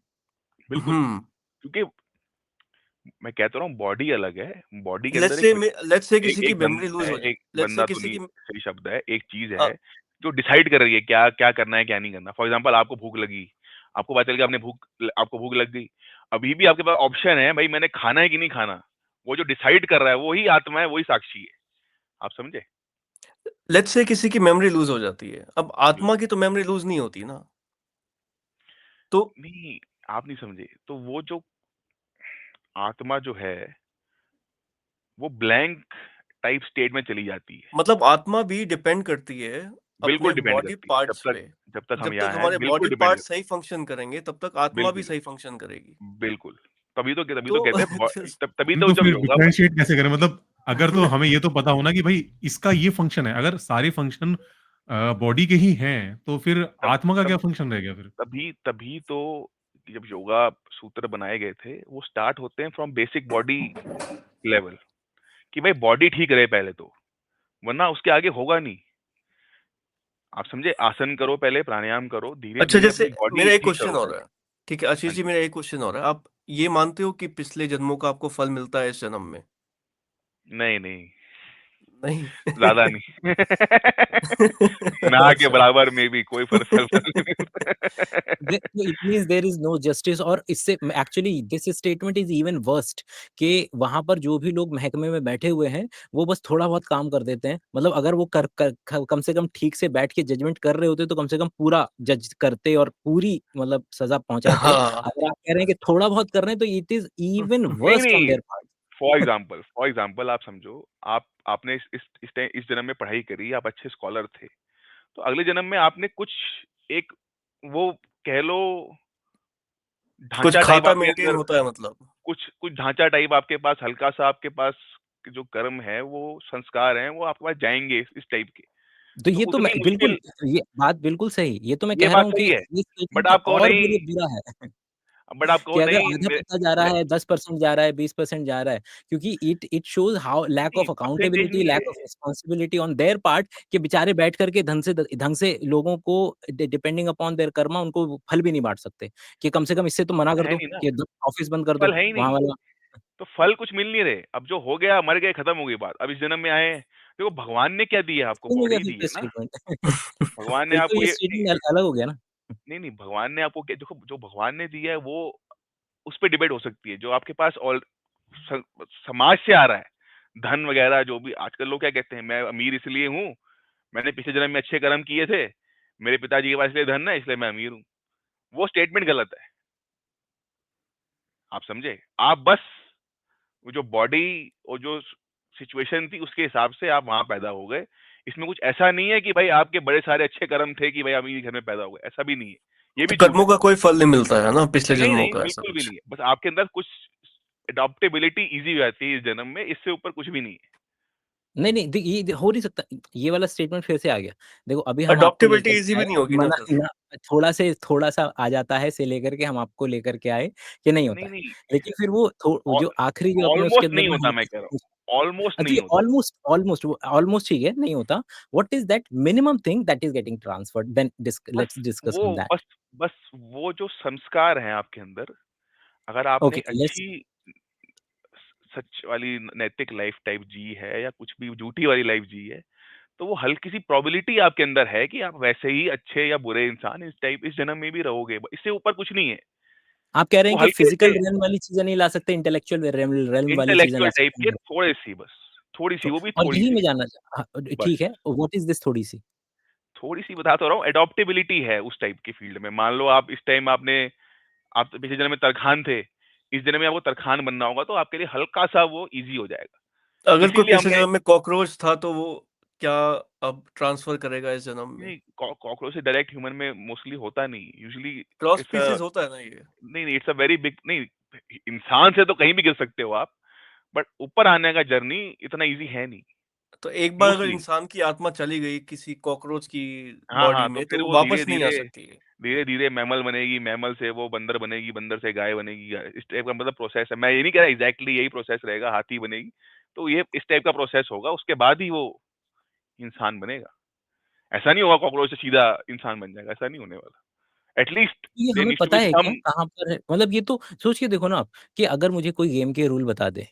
बिल्कुल। हुँ। क्योंकि मैं कहता रहा हूँ बॉडी अलग है। बॉडी के अंदर एक लेट्स से एक किसी की एक मेमोरी बंदा लूज़ है, हो जाए। एक लेट्स से बंदा तो किसी नहीं की सही शब्द है, एक चीज़ अ, है जो डिसाइड कर रही है क्या क्या करना है, क्या नहीं करना। फॉर एग्ज़ाम्पल आपको भूख लगी, आपको पता चल गया आपको भूख लग गई। अभी भी आपके पास ऑप्शन है भाई, मैंने खाना है कि नहीं खाना। वो जो डिसाइड कर रहा है वही आत्मा है, वही साक्षी है। आप समझे? लेट्स से किसी की मेमोरी लूज़ हो जाती है। अब आत्मा बिल्कुल। की तो मेमोरी लूज़ नहीं होती ना। तो नहीं, आप नहीं समझे। तो वो जो आत्मा जो है, वो ब्लैंक टाइप स्टेट में चली जाती है। मतलब आत्मा भी डिपेंड करती है बिल्कुल अपने डिपेंड बॉडी करती है। पार्ट्स पे। जब तक हम जब तक यहाँ हैं, हमारे बिल्कुल बॉडी डिपेंड पार्ट्स करती सही फंक्शन करेंगे, तब तक है। आत्मा भी बिल्कुल। सही फंक्शन करेगी। बिल्कुल। तभी तो तो कहते हैं तभी नहीं तो तो जब फिर योगा डिफरेंशिएट कैसे करें? मतलब अगर तो हमें ये तो पता हो ना कि भई इसका ये फ़ंक्शन है, अगर सारे फ़ंक्शन बॉडी के ही हैं, तो फिर तब आत्मा का क्या तब फ़ंक्शन रह गया फिर? तभी तभी तो जब योगा सूत्र बनाए गए थे, वो स्टार्ट होते हैं फ्रॉम बेसिक बॉडी लेवल, कि भाई बॉडी ठीक रहे पहले तो, वरना उसके आगे होगा नहीं। आप समझे? आसन करो पहले, प्राणायाम करो, अच्छा, धीरे-धीरे अपनी जैसे बॉडी मेरा एक ठीक क्वेश्चन करो और पहले। है। ठीक है, आशीष हाँ जी, जी। मेरा एक क्वेश्चन और है। आप ये मानते हो कि पिछले जन्मों का आपको फल मिलता है इस जन्म में? नहीं, नहीं। नहीं। ज़्यादा नहीं। ना के अच्छा। बराबर में भी कोई फर्क नहीं मिलता। तो it means there is no justice, और इससे actually this statement is even worst, कि वहां पर जो भी लोग महकमे में बैठे हुए हैं वो बस थोड़ा बहुत काम कर देते हैं। मतलब अगर वो कम से कम ठीक से बैठ के जजमेंट कर रहे होते तो कम से कम पूरा जज करते और पूरी मतलब सजा पहुंचाते। हाँ। अगर आप कह रहे हैं कि थोड़ा बहुत कर रहे हैं तो इट इज इवन नहीं, वर्स्ट ऑन नहीं। There part. फॉर एग्जांपल आप समझो, आपने इस जन्म में पढ़ाई करी, आप अच्छे स्कॉलर थे। तो अगले जन्म में आपने कुछ एक वो कह लो कुछ ढांचा टाइप खाता आपके मेंटेन अंदर, होता है मतलब। कुछ कुछ ढांचा टाइप आपके पास, हल्का-सा आपके पास जो कर्म है, वो संस्कार हैं, वो आपके पास जाएँगे इस टाइप के। तो तो ये तो मैं उतनी बिल्कुल, मुश्किल, ये बात बिल्कुल सही, ये तो मैं ये कह रहा बात हूँ कि सही है। ये स्टेटमेंट बट तो आप कहो और नहीं, बुरी बुरा है। बट आप कहो कि अगर नहीं आधा मे पता जा रहा मे है, 10% जा रहा है, 20% जा रहा है, क्योंकि it it shows how lack नहीं ऑफ परसेंटेज अकाउंटेबिलिटी, नहीं लैक है। Of responsibility on their part, कि बेचारे बैठ कर के ढंग से लोगों को डिपेंडिंग अपॉन देयर कर्मा उनको वो फल भी नहीं बाँट सकते, कि कम से कम इससे तो मना फल कर है दो नहीं ना, कि द ऑफिस बंद कर फल दो, है ही वहाँ नहीं। वाला। तो फल कुछ मिल नहीं रहे। अब जो हो गया, मर गए, खत्म हो गई बात। अब इस जन्म में आए, देखो भगवान ने क्या दिया आपको? चेंज हो बॉडी गया ही फिर दी तो है ना। स्टेटमेंट। भगवान ने फिर तो आपको ये ये स्टेटमेंट अलग हो गया ना। नहीं, नहीं, भगवान ने आपको क्या देखो, जो भगवान ने दिया है वो उस पे डिबेट हो सकती है। जो आपके पास ऑल स समाज से आ रहा है, धन वगैरह जो भी आजकल लोग क्या कहते हैं, मैं अमीर इसलिए हूँ, मैंने पिछले जन्म में अच्छे कर्म किए थे, मेरे पिताजी के पास इसलिए धन है, इसलिए मैं अमीर हूँ। वो स्टेटमेंट गलत है। आप समझे? आप बस वो जो बॉडी और जो सिचुएशन थी उसके हिसाब से आप वहाँ पैदा हो गए। इसमें कुछ ऐसा नहीं है कि भाई आपके बड़े सारे अच्छे कर्म थे कि भाई आप अमीर घर में पैदा हो गए, ऐसा भी नहीं है। ये तो भी झूठ कर्मों है। का कोई फल नहीं मिलता है ना पिछले नहीं, जन्मों नहीं, का, ऐसा बिल्कुल भी कुछ। नहीं है। बस आपके अंदर कुछ एडॉप्टेबिलिटी ईज़ी हो जाती है इस जन्म में, इससे ऊपर कुछ भी नहीं है। नहीं, नहीं, ये हो नहीं सकता। ये वाला स्टेटमेंट फिर से आ गया। देखो अभी हम आपको लेकर अडॉप्टेबिलिटी के इजी आए, भी नहीं होगी ना मना फिर। ना थोड़ा-सा आ जाता है से लेकर के हम आपको लेकर के आए कि नहीं होता नहीं, है। नहीं, लेकिन फिर वो ऑ जो आखिरी जो अपने उसके ऑलमोस्ट अंदर नहीं में होता मैं कह हल्की-सी रहा पूछ। हूँ। ऑलमोस्ट तो नहीं ये होता। ऑलमोस्ट वो ऑलमोस्ट ठीक है, नहीं होता। What is that minimum thing that is getting transferred? Then बस लेट्स डिस्कस वो ऑन दैट। बस वो जो संस्कार हैं आपके अंदर, अगर आपने ओके, लेट्स। अच्छी सच वाली नैतिक लाइफ टाइप जी है या कुछ भी झूठी वाली लाइफ जी है, तो वो हल्की सी प्रोबेबिलिटी आपके अंदर है कि आप वैसे ही अच्छे या बुरे इंसान इस जन्म में भी रहोगे। इससे ऊपर कुछ नहीं है। आप कह रहे वो हैं कि हल्के फिजिकल से रियल्म वाली चीज़ें नहीं ला सकते, इंटेलेक्चुअल रियल्म वाली चीज़ें इंटेलेक्चुअल ला टाइप सकते के हैं। थोड़ी-सी बस, थोड़ी-सी तो वो भी और यही थोड़ी-सी, मैं जानना ठीक बस। है, व्हाट इज़ दिस थोड़ी-सी? थोड़ी-सी बता तो रहा हूँ, एडॉप्टेबिलिटी है उस टाइप की फील्ड में। मान लो आप इस टाइम आप तो पिछले जन्म में तरखान थे, इस जन्म में आपको तरखान बनना होगा तो आपके लिए हल्का-सा वो ईज़ी हो जाएगा। अगर कोई इसीलिए पिछले हमने जन्म में कॉकरोच था तो वो क्या अब ट्रांसफर करेगा इस जन्म में? नहीं, कॉकरोच से डायरेक्ट ह्यूमन में मोस्टली होता नहीं। Usually cross it's a species होता है ना ये? नहीं, नहीं, इट्स अ वेरी बिग नहीं, इंसान से तो कहीं भी गिर सकते हो आप, बट ऊपर आने का जर्नी इतना ईज़ी है नहीं, तो एक बार अगर मोस्टली। इंसान की आत्मा चली गई किसी कॉकरोच की हाँ, बॉडी हाँ, तो में तो फिर वो वो वापस नहीं आ धीरे-धीरे सकती है। धीरे-धीरे मैमल बनेगी, मैमल से वो बंदर बनेगी, बंदर से गाय बनेगी। इस टाइप का मतलब प्रोसेस है। मैं ये नहीं कह रहा एग्ज़ैक्टली यही प्रोसेस रहेगा, हाथी बनेगी। तो ये इस टाइप का प्रोसेस होगा, उसके बाद ही वो इंसान बनेगा। ऐसा नहीं होगा कॉकरोच से सीधा इंसान बन जाएगा, ऐसा नहीं होने वाला। एट लीस्ट ये देयर हमें नीड्स टू पता बी है क्या सम। कहाँ पर है? मतलब ये तो सोच के देखो ना आप, कि अगर मुझे कोई गेम के रूल बता दे,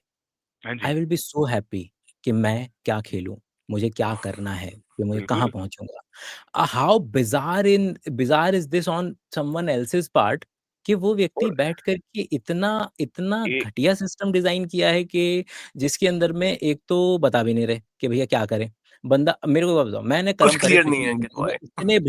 हाँ आई जी, विल बी सो हैप्पी कि मैं क्या खेलूँ, मुझे क्या करना है, कि मुझे कहाँ बिल्कुल। पहुँचूँगा। How bizarre is this on someone else's part, कि वो व्यक्ति और बैठ कर के इतना इतना ए घटिया सिस्टम डिज़ाइन किया है कि जिसके अंदर में एक तो बता भी नहीं रहे कि भैया क्या करें? बंदा मेरे को बताओ, मैंने कुछ कर्म करे क्लियर पिछले नहीं है जन्म कि में, भाई। इतने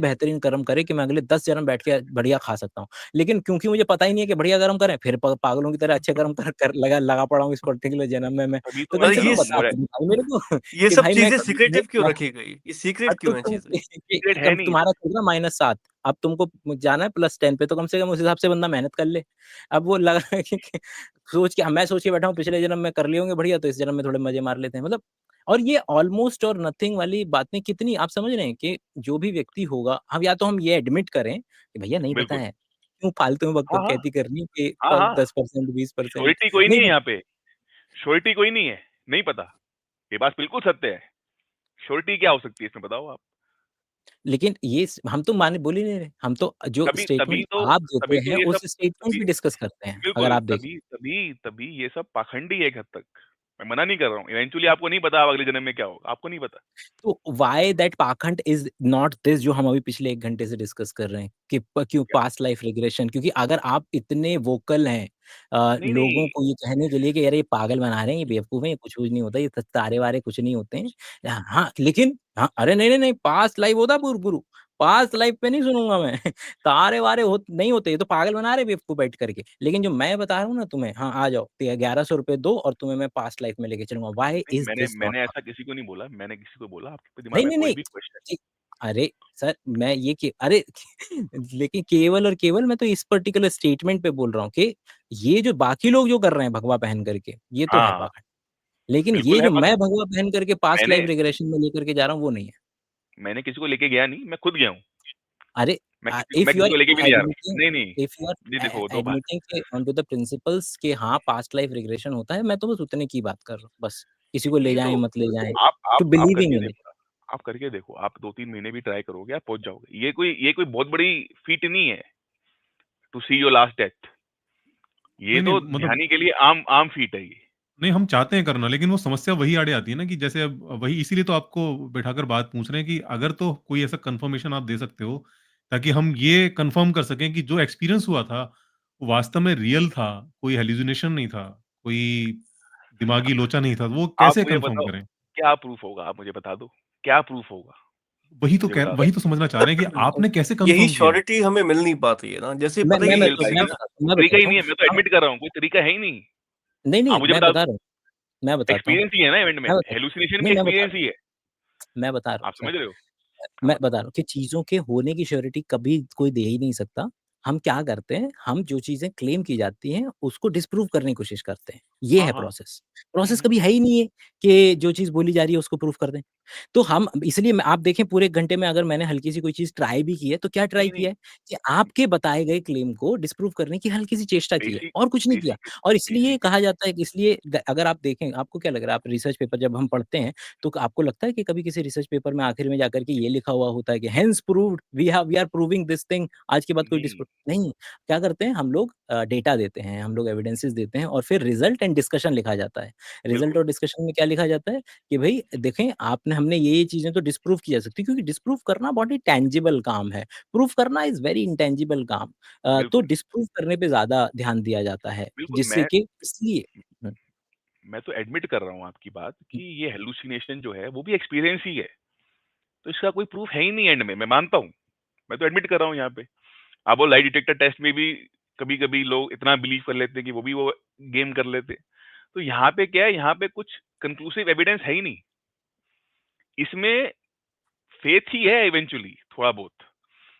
बेहतरीन कर्म करे कि मैं अगले 10 जन्म बैठ के बढ़िया खा सकता हूँ। लेकिन क्योंकि मुझे पता ही नहीं है कि बढ़िया कर्म करें, फिर प पागलों की तरह अच्छे कर्म कर लगा पड़ा हूँ इस पर्टिकुलर जन्म में मैं। तभी तो तो कम मैं से कह मतलब रहा कम ये हूँ बता तो भाई मेरे को ये कि सब भाई मैं चीजें कभी सीक्रेटिव क्यों रखी गई? ये सीक्रेट तो क्यों है चीजें? सीक्रेट है कब नहीं। तुम्हारा चल रहा -7, अब तुमको जाना है +10 पे, तो कम से कम उस हिसाब से बंदा मेहनत कर ले। अब वो लगा कि मैं सोच के बैठा हूँ पिछले जन्म में कर लिए होंगे बढ़िया, तो इस जन्म में थोड़े मज़े मार लेते हैं। मतलब और ये ऑलमोस्ट और नथिंग वाली बातें कितनी आप समझ रहे हैं कि जो भी व्यक्ति होगा, हम या तो हम ये एडमिट करें कि भैया नहीं पता बिल्कुल। है, क्यों फालतू में हाँ, हाँ। बकबकैती करनी कि हाँ, प हाँ। 10% 20% श्योरिटी कोई नहीं नहीं है पता। यहाँ पे, श्योरिटी कोई नहीं है, नहीं पता। ये बात बिल्कुल सत्य है। श्योरिटी क्या हो सकती है इसमें बताओ आप? लेकिन ये हम तो माने बोल ही नहीं रहे, हम तो जो तभी तभी स्टेटमेंट तो आप तभी देते तो हैं, ये सब उस स्टेटमेंट तभी पे डिस्कस करते हैं, अगर बिल्कुल, आप देखें। तभी ये सब पाखंडी है एक हद तक। मैं मना नहीं कर रहा हूँ, इवेंचुअली आपको नहीं पता अब अगले जन्म में क्या होगा, आपको नहीं पता। तो व्हाई दैट पाखंड इज नॉट दिस जो हम अभी पिछले 1 घंटे से डिस्कस कर रहे हैं कि क्यों क्या? पास्ट लाइफ रिग्रेशन, क्योंकि अगर आप इतने वोकल हैं नहीं, लोगों नहीं, को ये कहने के लिए कि यार ये पागल बना रहे हैं, ये बेवकूफ है, ये कुछ नहीं होता, ये तारे वारे कुछ नहीं होते हैं, हाँ लेकिन हाँ, अरे नहीं नहीं नहीं, पास्ट लाइफ होता गुरु, पास्ट लाइफ पे नहीं सुनूंगा मैं तारे वारे नहीं होते, ये तो पागल बना रहे बेवकूफ बैठ करके। लेकिन जो मैं बता रहा हूँ ना तुम्हें, हाँ आ जाओ, 1100 रुपए दो और तुम्हें मैं पास्ट लाइफ में लेके चलूंगा। व्हाई नहीं, इज मैंने दिस नॉट? मैंने ऐसा किसी को नहीं बोला, मैंने किसी को बोला आपके दिमाग नहीं, में नहीं, कोई नहीं। भी क्वेश्चन। जी, अरे सर मैं ये कि अरे लेकिन केवल और केवल मैं तो इस पर्टिकुलर स्टेटमेंट पे बोल रहा हूँ कि ये जो बाकी लोग जो कर रहे हैं भगवा पहन करके, ये तो है हाँ, पाखंड। लेकिन ये बिल्कुल है जो मैं पागल। भगवा पहन करके पास्ट मैंने लाइफ रिग्रेशन में लेकर के जा रहा हूँ, वो नहीं है। मैंने किसी को लेके गया नहीं, मैं खुद गया हूँ। अरे मैं इफ यू किसी आर को लेके भी नहीं जा रहा। एडमिटिंग नहीं, नहीं, इफ यू जी आर देखो 2 बात। एडमिटिंग के ऑन टू द प्रिंसिपल्स कि हाँ पास्ट लाइफ रिग्रेशन होता है, मैं तो बस उतने की बात कर रहा हूँ, बस। किसी को ले नहीं जाएँ, तो मत ले जाएँ, आप टू आप आप बिलीविंग करके इन इट। देखो ना, आप करके देखो, आप 2-3 महीने भी ट्राई करोगे, आप पहुँच जाओगे। ये कोई बहुत बड़ी फीट नहीं है, to see your last death. ये नहीं, नहीं तो मतलब ध्यानी के लिए आम आम फीट है ये। नहीं, हम चाहते हैं करना, लेकिन वो समस्या वही आड़े आती है ना कि जैसे अब वही इसीलिए तो आपको बैठाकर बात पूछ रहे हैं कि अगर तो कोई ऐसा कन्फर्मेशन आप दे सकते हो, ताकि हम ये कन्फर्म कर सकें कि जो एक्सपीरियंस हुआ था, वो वास्तव में रियल था, कोई हैलुसिनेशन नहीं था, कोई दिमागी लोचा नहीं था, वो आप कैसे मुझे कन्फर्म बताओ, करें? क्या प्रूफ होगा? आप मुझे बता दो, क्या प्रूफ होगा? मुझे बता दो। वही तो समझना चाह रहे हैं कि आपने कैसे यही कन्फर्म किया? श्योरिटी हमें मिल नहीं पाती है ना, जैसे पता नहीं ही मिल पाएगी मैं ना, बताता तरीका ही हूँ। नहीं है, मैं तो हाँ, एडमिट कर रहा हूँ, कोई तरीका है ही नहीं। नहीं, आप नहीं, मुझे मैं बता बता दो, रहा हूँ, मैं बताता हूँ, एक्सपीरियंस ही है ना एंड में, मैं बता हैलुसिनेशन भी नहीं, एक्सपीरियंस ही है। मैं बता रहा हूँ आप सर। समझ रहे हो? हाँ, मैं बताओ। बता रहा हूँ कि चीज़ों के होने की श्योरिटी कभी कोई दे ही नहीं सकता। हम क्या करते हैं, हम जो चीज़ें क्लेम की जाती हैं, उसको डिस्प्रूव करने की कोशिश करते हैं। ये हाँ, है हाँ। प्रोसेस। प्रोसेस कभी है ही नहीं है कि जो चीज़ बोली जा रही है उसको प्रूव कर दें। तो हम इसलिए आप देखें पूरे घंटे में अगर मैंने हल्की सी कोई चीज़ ट्राई भी की है, तो क्या ट्राई नहीं, नहीं, किया है? कि आपके बताए गए क्लेम को डिस्प्रूव करने की हल्की सी चेष्टा की है बेसिक और कुछ नहीं किया। बेसिक और इसलिए बेसिक कहा जाता है कि इसलिए अगर आप देखें, आपको क्या लग रहा है, आप रिसर्च पेपर जब हम पढ़ते हैं, तो आपको लगता है कि कभी किसी रिसर्च पेपर में आखिर में जाकर के ये लिखा हुआ होता है कि hence proved we are proving this thing, आज के बाद कोई नहीं, डिस्प्रूव नहीं। क्या करते हैं हम लोग, डेटा देते हैं, हम लोग एविडेंसेस देते हैं और फिर रिजल्ट एंड डिस्कशन लिखा जाता है। रिजल्ट बिल्कुल, और डिस्कशन में क्या लिखा जाता है कि भई देखें आपने हमने ये चीज़ें तो डिस्प्रूव की जा सकती है, क्योंकि डिस्प्रूव करना बहुत ही टैंजिबल काम है। प्रूव करना इज़ वेरी इंटैंजिबल काम। तो बिल्कुल, डिस्प्रूव करने पे ज़्यादा ध्यान दिया जाता है, बिल्कुल, जिससे कि इसलिए हुँ, मैं तो एडमिट कर रहा हूँ आपकी बात कि ये हैलुसिनेशन जो है, वो भी एक्सपीरियंस ही है। तो इसका कोई प्रूफ है ही नहीं एंड में, मैं मानता हूँ। मैं तो एडमिट कर रहा हूँ यहाँ पे। आप वो लाई डिटेक्टर टेस्ट में भी कभी-कभी लोग इतना बिलीव कर लेते हैं कि वो गेम कर लेते हैं। तो यहाँ पे क्या है, यहाँ पे कुछ कंक्लूसिव एविडेंस है ही नहीं। इसमें फेथ ही है इवेंचुअली, थोड़ा बहुत।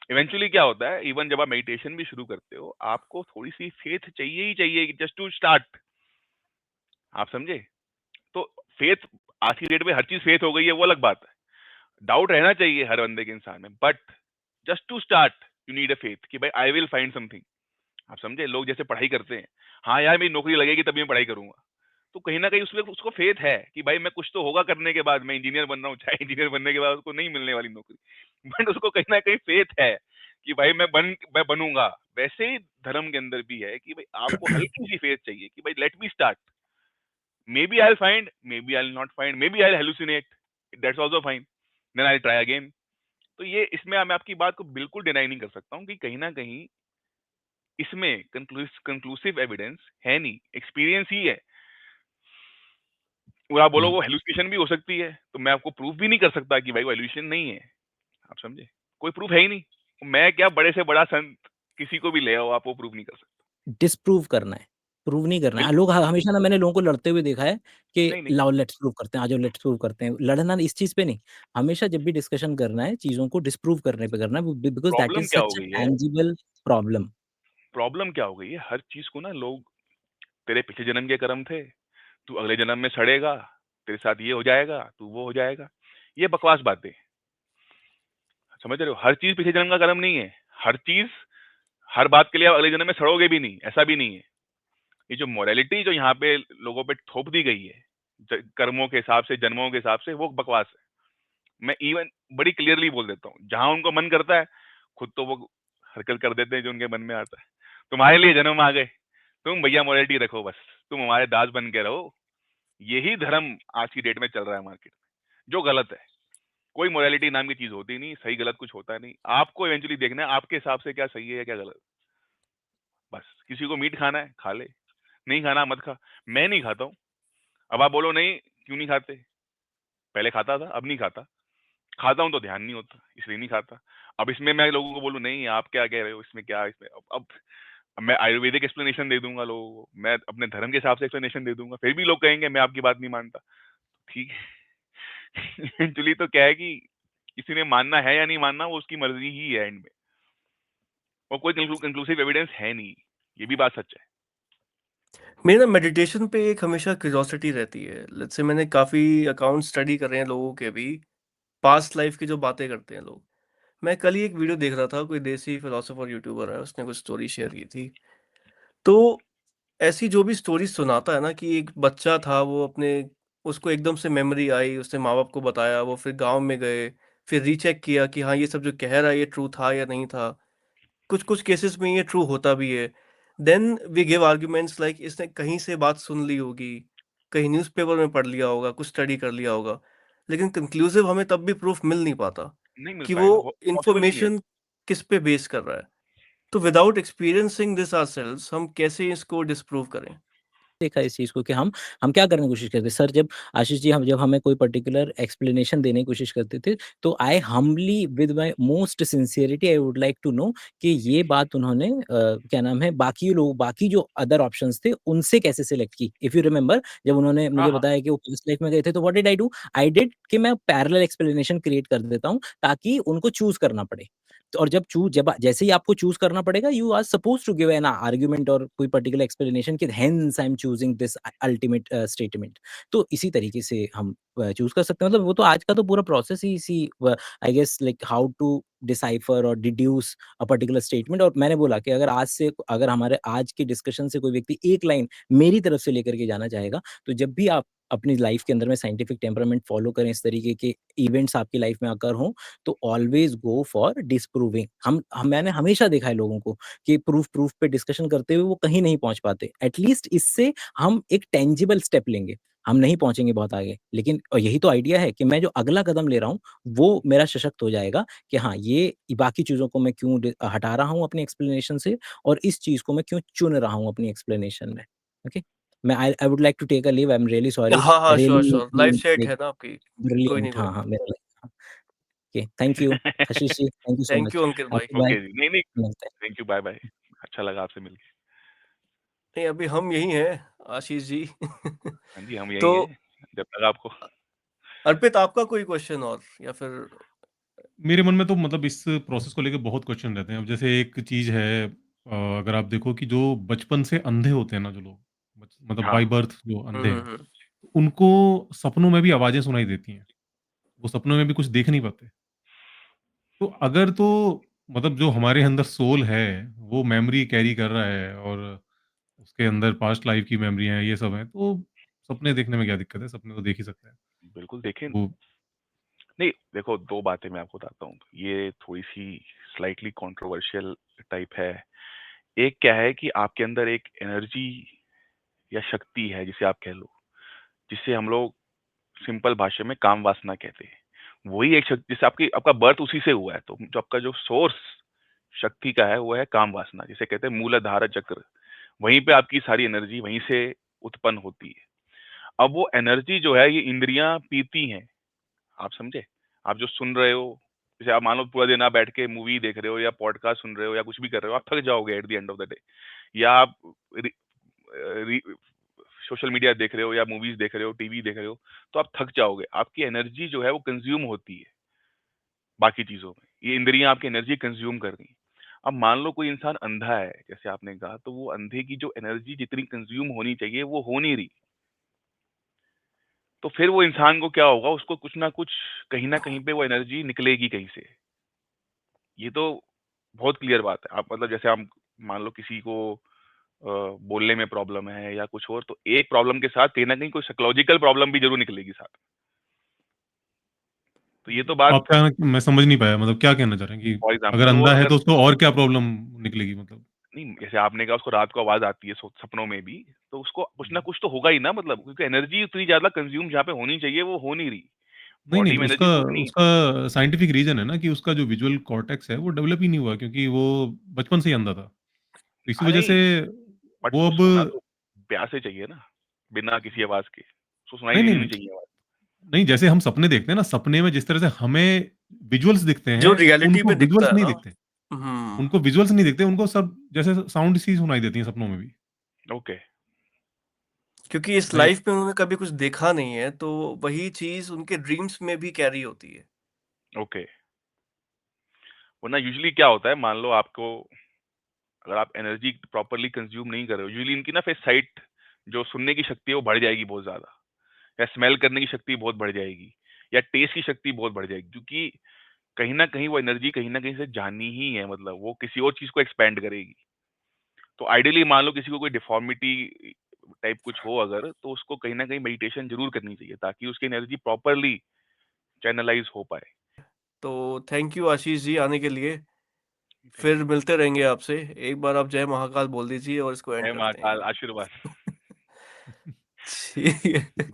इवेंचुअली क्या होता है, इवन जब आप मेडिटेशन भी शुरू करते हो, आपको थोड़ी-सी फेथ चाहिए ही चाहिए जस्ट टू स्टार्ट। आप समझे? तो फेथ आज की डेट में हर चीज़ फेथ हो गई है, वो अलग बात है। डाउट रहना चाहिए हर बंदे के इंसान में, but just to start you need a faith कि भाई आई विल फाइंड समथिंग। आप समझे? लोग जैसे पढ़ाई करते हैं, हाँ यार मेरी नौकरी लगेगी तभी मैं पढ़ाई करूंगा। तो कहीं ना कहीं उसमें उसको फेथ है कि भाई मैं कुछ तो होगा करने के बाद, मैं इंजीनियर बन रहा हूँ, चाहे इंजीनियर बनने के बाद उसको नहीं मिलने वाली नौकरी, बट उसको कहीं ना कहीं फेथ है कि भाई मैं बनूंगा। वैसे ही धर्म के अंदर भी है कि भाई आपको हल्की सी फेथ चाहिए कि भाई let me start, maybe I find, maybe I not find, maybe I hallucinate, that's also fine, then I try again. तो ये इसमें मैं आपकी बात को बिल्कुल डिनाई नहीं कर सकता हूँ कि कहीं ना कहीं इसमें कंक्लूसिव एविडेंस है नहीं, एक्सपीरियंस ही है। और आप बोलो हुँ। वो हेलुसिनेशन भी हो सकती है, तो मैं आपको प्रूफ भी नहीं कर सकता कि भाई वो हेलुसिनेशन नहीं है। आप समझे? कोई प्रूफ है ही नहीं। मैं क्या, बड़े से बड़ा संत किसी को भी ले आओ, आप वो प्रूफ नहीं कर सकते। डिस्प्रूव करना है, प्रूव नहीं करना है। बिल्कुल। लोग हमेशा ना मैंने लोगों को लड़ते हुए देखा है कि नहीं, नहीं। लाओ लेट्स प्रूव करते हैं, आ जाओ लेट्स प्रूव करते हैं। लड़ना इस चीज़ पे नहीं, हमेशा जब भी डिस्कशन करना है, चीज़ों को डिस्प्रूव करने पे करना है, बिकॉज़ दैट प्रॉब्लम इज़ क्या हो सच अ गई है, टैंजिबल प्रॉब्लम। प्रॉब्लम क्या हो गई है, हर चीज को ना लोग, तेरे पिछले जन्म के कर्म थे, तू अगले जन्म में सड़ेगा, तेरे साथ ये हो जाएगा, तू वो हो जाएगा। ये बकवास बातें। समझ रहे हो? हर चीज पिछले जन्म का कर्म नहीं है। हर चीज, हर बात के लिए आप अगले जन्म में सड़ोगे भी नहीं, ऐसा भी नहीं है। ये जो मोरालिटी जो यहाँ पे लोगों पे थोप दी गई है, कर्मों के हिसाब से, जन्मों के हिसाब से, वो बकवास है। मैं इवन बड़ी क्लियरली बोल देता हूँ, जहां उनको मन करता है खुद तो वो हरकत कर देते हैं जो उनके मन में आता है। तुम्हारे लिए जन्म आ गए, तुम भैया मोरालिटी रखो, बस तुम हमारे दास बन के रहो, यही धर्म आज की डेट में चल रहा है मार्केट में, जो गलत है। कोई मोरालिटी नाम की चीज होती नहीं, सही गलत कुछ होता नहीं। आपको इवेंचुअली देखना है आपके हिसाब से क्या सही है या क्या गलत। बस किसी को मीट खाना है खा ले, नहीं खाना मत खा। मैं नहीं खाता हूँ। अब आप बोलो नहीं क्यों नहीं खाते, पहले खाता था अब नहीं खाता। खाता हूँ तो ध्यान नहीं होता इसलिए नहीं खाता। अब इसमें मैं लोगों को बोलूँ नहीं आप क्या कह रहे हो, इसमें क्या इसमें अब मैं आयुर्वेदिक एक्सप्लेनेशन दे दूंगा लोगों को, मैं अपने धर्म के हिसाब से एक्सप्लेनेशन दे दूंगा, फिर भी लोग कहेंगे मैं आपकी बात नहीं मानता। ठीक है। एक्चुअली तो क्या है कि किसी ने मानना है या नहीं मानना वो उसकी मर्जी ही है एंड में, और कोई कंक्लूसिव एविडेंस है नहीं। ये भी बात सच है। मेरा मेडिटेशन पे एक हमेशा क्यूरियोसिटी रहती है। लेट्स से मैंने काफ़ी अकाउंट स्टडी कर रहे हैं लोगों के भी, पास्ट लाइफ की जो बातें करते हैं लोग। मैं कल ही एक वीडियो देख रहा था, कोई देसी फिलोसोफर यूट्यूबर है, उसने कुछ स्टोरी शेयर की थी। तो ऐसी जो भी स्टोरी सुनाता है ना कि एक बच्चा था, वो अपने उसको एकदम से मेमोरी आई, उसने माँ बाप को बताया, वो फिर गांव में गए, फिर रीचेक किया कि हाँ ये सब जो कह रहा है ये ट्रू था या नहीं था। कुछ कुछ केसेस में ये ट्रू होता भी है। Then we give arguments like इसने कहीं से बात सुन ली होगी, कहीं न्यूज़पेपर में पढ़ लिया होगा, कुछ स्टडी कर लिया होगा, लेकिन कंक्लूसिव हमें तब भी प्रूफ मिल नहीं पाता नहीं मिल कि वो पाएगा, पॉसिबल ही नहीं है। इंफॉर्मेशन किस पे बेस कर रहा है। तो विदाउट एक्सपीरियंसिंग दिस आवरसेल्व्स हम कैसे इसको डिस्प्रूव करें? देखा इस चीज़ को कि हम क्या करने की कोशिश करते हैं सर, जब आशीष जी हम जब हमें कोई पर्टिकुलर एक्सप्लेनेशन देने की कोशिश करते थे, तो I humbly with my most sincerity I would like to know कि ये बात उन्होंने क्या नाम है बाकी लोग, बाकी जो अदर ऑप्शंस थे उनसे कैसे सिलेक्ट की। इफ यू रिमेंबर जब उन्होंने हाँ मुझे हाँ। बताया कि वो पास्ट लाइफ में गए थे, तो what did I do? I did कि मैं पैरेलल एक्सप्लेनेशन क्रिएट कर देता हूँ ताकि उनको चूज़ करना पड़े। तो और जब जैसे ही आपको चूज़ करना पड़ेगा, you are supposed to give an argument और कोई पर्टिकुलर एक्सप्लेनेशन कि hence I am choosing this ultimate statement. तो इसी तरीके से हम चूज़ कर सकते हैं। मतलब वो तो आज का तो पूरा प्रोसेस ही इसी I guess like how to decipher और डिड्यूस अ पर्टिकुलर स्टेटमेंट। और मैंने बोला कि अगर हमारे आज की डिस्कशन से कोई व्यक्ति एक लाइन मेरी तरफ से लेकर के जाना चाहेगा, तो जब भी आप अपनी लाइफ के अंदर में साइंटिफिक टेम्परामेंट फॉलो करें, इस तरीके के इवेंट्स आपकी लाइफ में अकर हों, तो ऑलवेज गो फॉर डिस्प्रूविंग। हम मैंने हमेशा देखा है लोगों को कि प्रूफ पे डिस्कशन करते हुए वो कहीं नहीं पहुंच पाते। एटलीस्ट इससे हम एक टेंजिबल स्टेप लेंगे। हम नहीं पहुंचेंगे बहुत आगे, लेकिन और यही तो आइडिया है कि मैं जो अगला कदम ले रहा हूँ वो मेरा सशक्त हो जाएगा कि हाँ ये बाकी चीजों को मैं क्यों हटा रहा हूँ अपनी एक्सप्लेनेशन से, और इस चीज को मैं क्यों चुन रहा हूँ अपनी एक्सप्लेनेशन में। ओके, मैं I would like to take a leave, I am really sorry. हाँ, हाँ, sure, really sure. Life set है ना आपकी। कोई नहीं, ब्रिलियंट। कोई हाँ नहीं। हाँ मेरा okay, thank you Ashish ji, thank you so thank much. You Ankit भाई। आपकी बाय। ओके जी, नहीं नहीं, मिलते हैं। Thank you, bye bye. अच्छा लगा आपसे मिलके। नहीं, अभी हम यही हैं, आशीष जी। हाँ जी, हम यही तो हैं जब तक आपको। अर्पित, आपका कोई क्वेश्चन और या फिर? मेरे मन में तो मतलब इस प्रोसेस को लेके बहुत क्वेश्चन रहते हैं। अब जैसे एक चीज़ है, अगर आप देखो कि जो बचपन से अंधे होते हैं ना जो लोग, मतलब हाँ बाय बर्थ जो हुँ, अंधे हुँ, हैं, हुँ। उनको सपनों में भी आवाज़ें सुनाई देती हैं। वो सपनों में भी कुछ देख नहीं पाते। तो अगर तो मतलब जो हमारे अंदर सोल है, वो मेमोरी कैरी कर रहा है और उसके अंदर पास्ट लाइफ की मेमोरी है, ये सब है, तो सपने देखने में क्या दिक्कत है? सपने तो देख ही सकते हैं। बिल्कुल देखें। वो नहीं देखो, दो बातें मैं आपको बताता हूँ, ये थोड़ी सी स्लाइटली कंट्रोवर्शियल टाइप है। एक क्या है कि आपके अंदर एक एनर्जी या शक्ति है जिसे आप कह लो, जिसे हम लोग सिंपल भाषा में काम वासना कहते हैं। वही एक शक्ति, जिसे आपका बर्थ उसी से हुआ है, तो जो आपका जो सोर्स शक्ति का है वो है काम वासना, जिसे कहते हैं मूलाधार चक्र। वहीं पे आपकी सारी एनर्जी वहीं से उत्पन्न होती है। अब वो एनर्जी जो है ये इंद्रियां पीती हैं। आप समझे? आप जो सुन रहे हो, जैसे आप मान लो पूरा दिन आप बैठ के मूवी देख रहे हो या पॉडकास्ट सुन रहे हो या कुछ भी कर रहे हो, आप थक जाओगे eight the end of the day. या आप सोशल मीडिया देख रहे हो या मूवीज देख रहे हो, टीवी देख रहे हो, तो आप थक जाओगे। आपकी एनर्जी जो है वो कंज्यूम होती है बाकी चीजों में। ये इंद्रियां आपकी एनर्जी कंज्यूम कर रही हैं। अब मान लो कोई इंसान अंधा है, जैसे आपने कहा, तो वो अंधे की जो एनर्जी जितनी कंज्यूम होनी चाहिए वो हो नहीं रही। तो फिर वो इंसान को क्या होगा, उसको कुछ ना कुछ, कहीं ना कहीं पे वो एनर्जी निकलेगी कहीं से। ये तो बहुत क्लियर बात है। आप मतलब जैसे आप मान लो किसी को बोलने में प्रॉब्लम है या कुछ और, तो एक प्रॉब्लम के साथ कहीं ना कहीं कोई साइकोलॉजिकल प्रॉब्लम भी जरूर निकलेगी साथ में। तो ये तो बात, आप क्या, मैं समझ नहीं पाया, मतलब क्या कहना चाह रहे हैं कि फॉर एग्जाम्पल अगर तो वो अंधा है अगर तो उसको और क्या प्रॉब्लम निकलेगी मतलब? नहीं, जैसे आपने कहा उसको रात को आवाज़ आती है सपनों में भी, तो उसको कुछ ना कुछ तो होगा ही ना, मतलब क्योंकि एनर्जी उतनी ज़्यादा कंज़्यूम जहाँ पे होनी चाहिए वो हो नहीं रही। नहीं, बॉडी नहीं, में उसका एनर्जी तो उतनी है। उसका साइंटिफिक रीज़न है ना कि उसका जो विज़ुअल कॉर्टेक्स है वो डेवलप ही नहीं हुआ क्योंकि वो बचपन से ही अंधा था। तो इसी वजह नहीं, से बट वो वो अब सोना तो प्यार से चाहिए ना, बिना किसी आवाज़ के। उसको सुनाई नहीं, देनी नहीं, नहीं चाहिए आवाज़। नहीं, जैसे हम सपने देखते हैं ना, सपने में जिस तरह से हमें विजुअल्स दिखते जो हैं, रियलिटी उनको में दिखता विजुअल्स है नहीं ना। दिखते। हम्म। उनको विजुअल्स नहीं दिखते, उनको सब जैसे साउंड सी सुनाई देती हैं सपनों में भी। ओके, क्योंकि इस मैं लाइफ में उन्होंने कभी कुछ देखा नहीं है, तो वही चीज उनके ड्रीम्स में भी कैरी होती है। ओके। वरना यूजुअली क्या होता है, मान लो आपको अगर आप एनर्जी प्रॉपर्ली कंज्यूम नहीं कर रहे हो, यूजुअली इनकी ना फिर साइट जो सुनने की शक्ति है वो बढ़ जाएगी बहुत ज़्यादा, या स्मेल करने की शक्ति बहुत बढ़ जाएगी, या टेस्ट की शक्ति बहुत बढ़ जाएगी, क्योंकि कहीं न कहीं वो एनर्जी कहीं न कहीं से जानी ही है, मतलब वो किसी और चीज़ को एक्सपेंड करेगी। तो आइडियली मान लो किसी को कोई डिफ़ॉर्मिटी टाइप कुछ हो अगर, तो उसको कहीं न कहीं मेडिटेशन ज़रूर करनी चाहिए ताकि उसकी एनर्जी प्रॉपर्ली चैनलाइज़ हो पाए। तो थैंक यू आशीष जी आने के लिए। थैंक फिर यू। मिलते रहेंगे आपसे। एक बार आप जय महाकाल बोल दीजिए और इसको एंड जय करते हैं महाकाल, यहाँ आशीर्वाद। पे। ठीक है।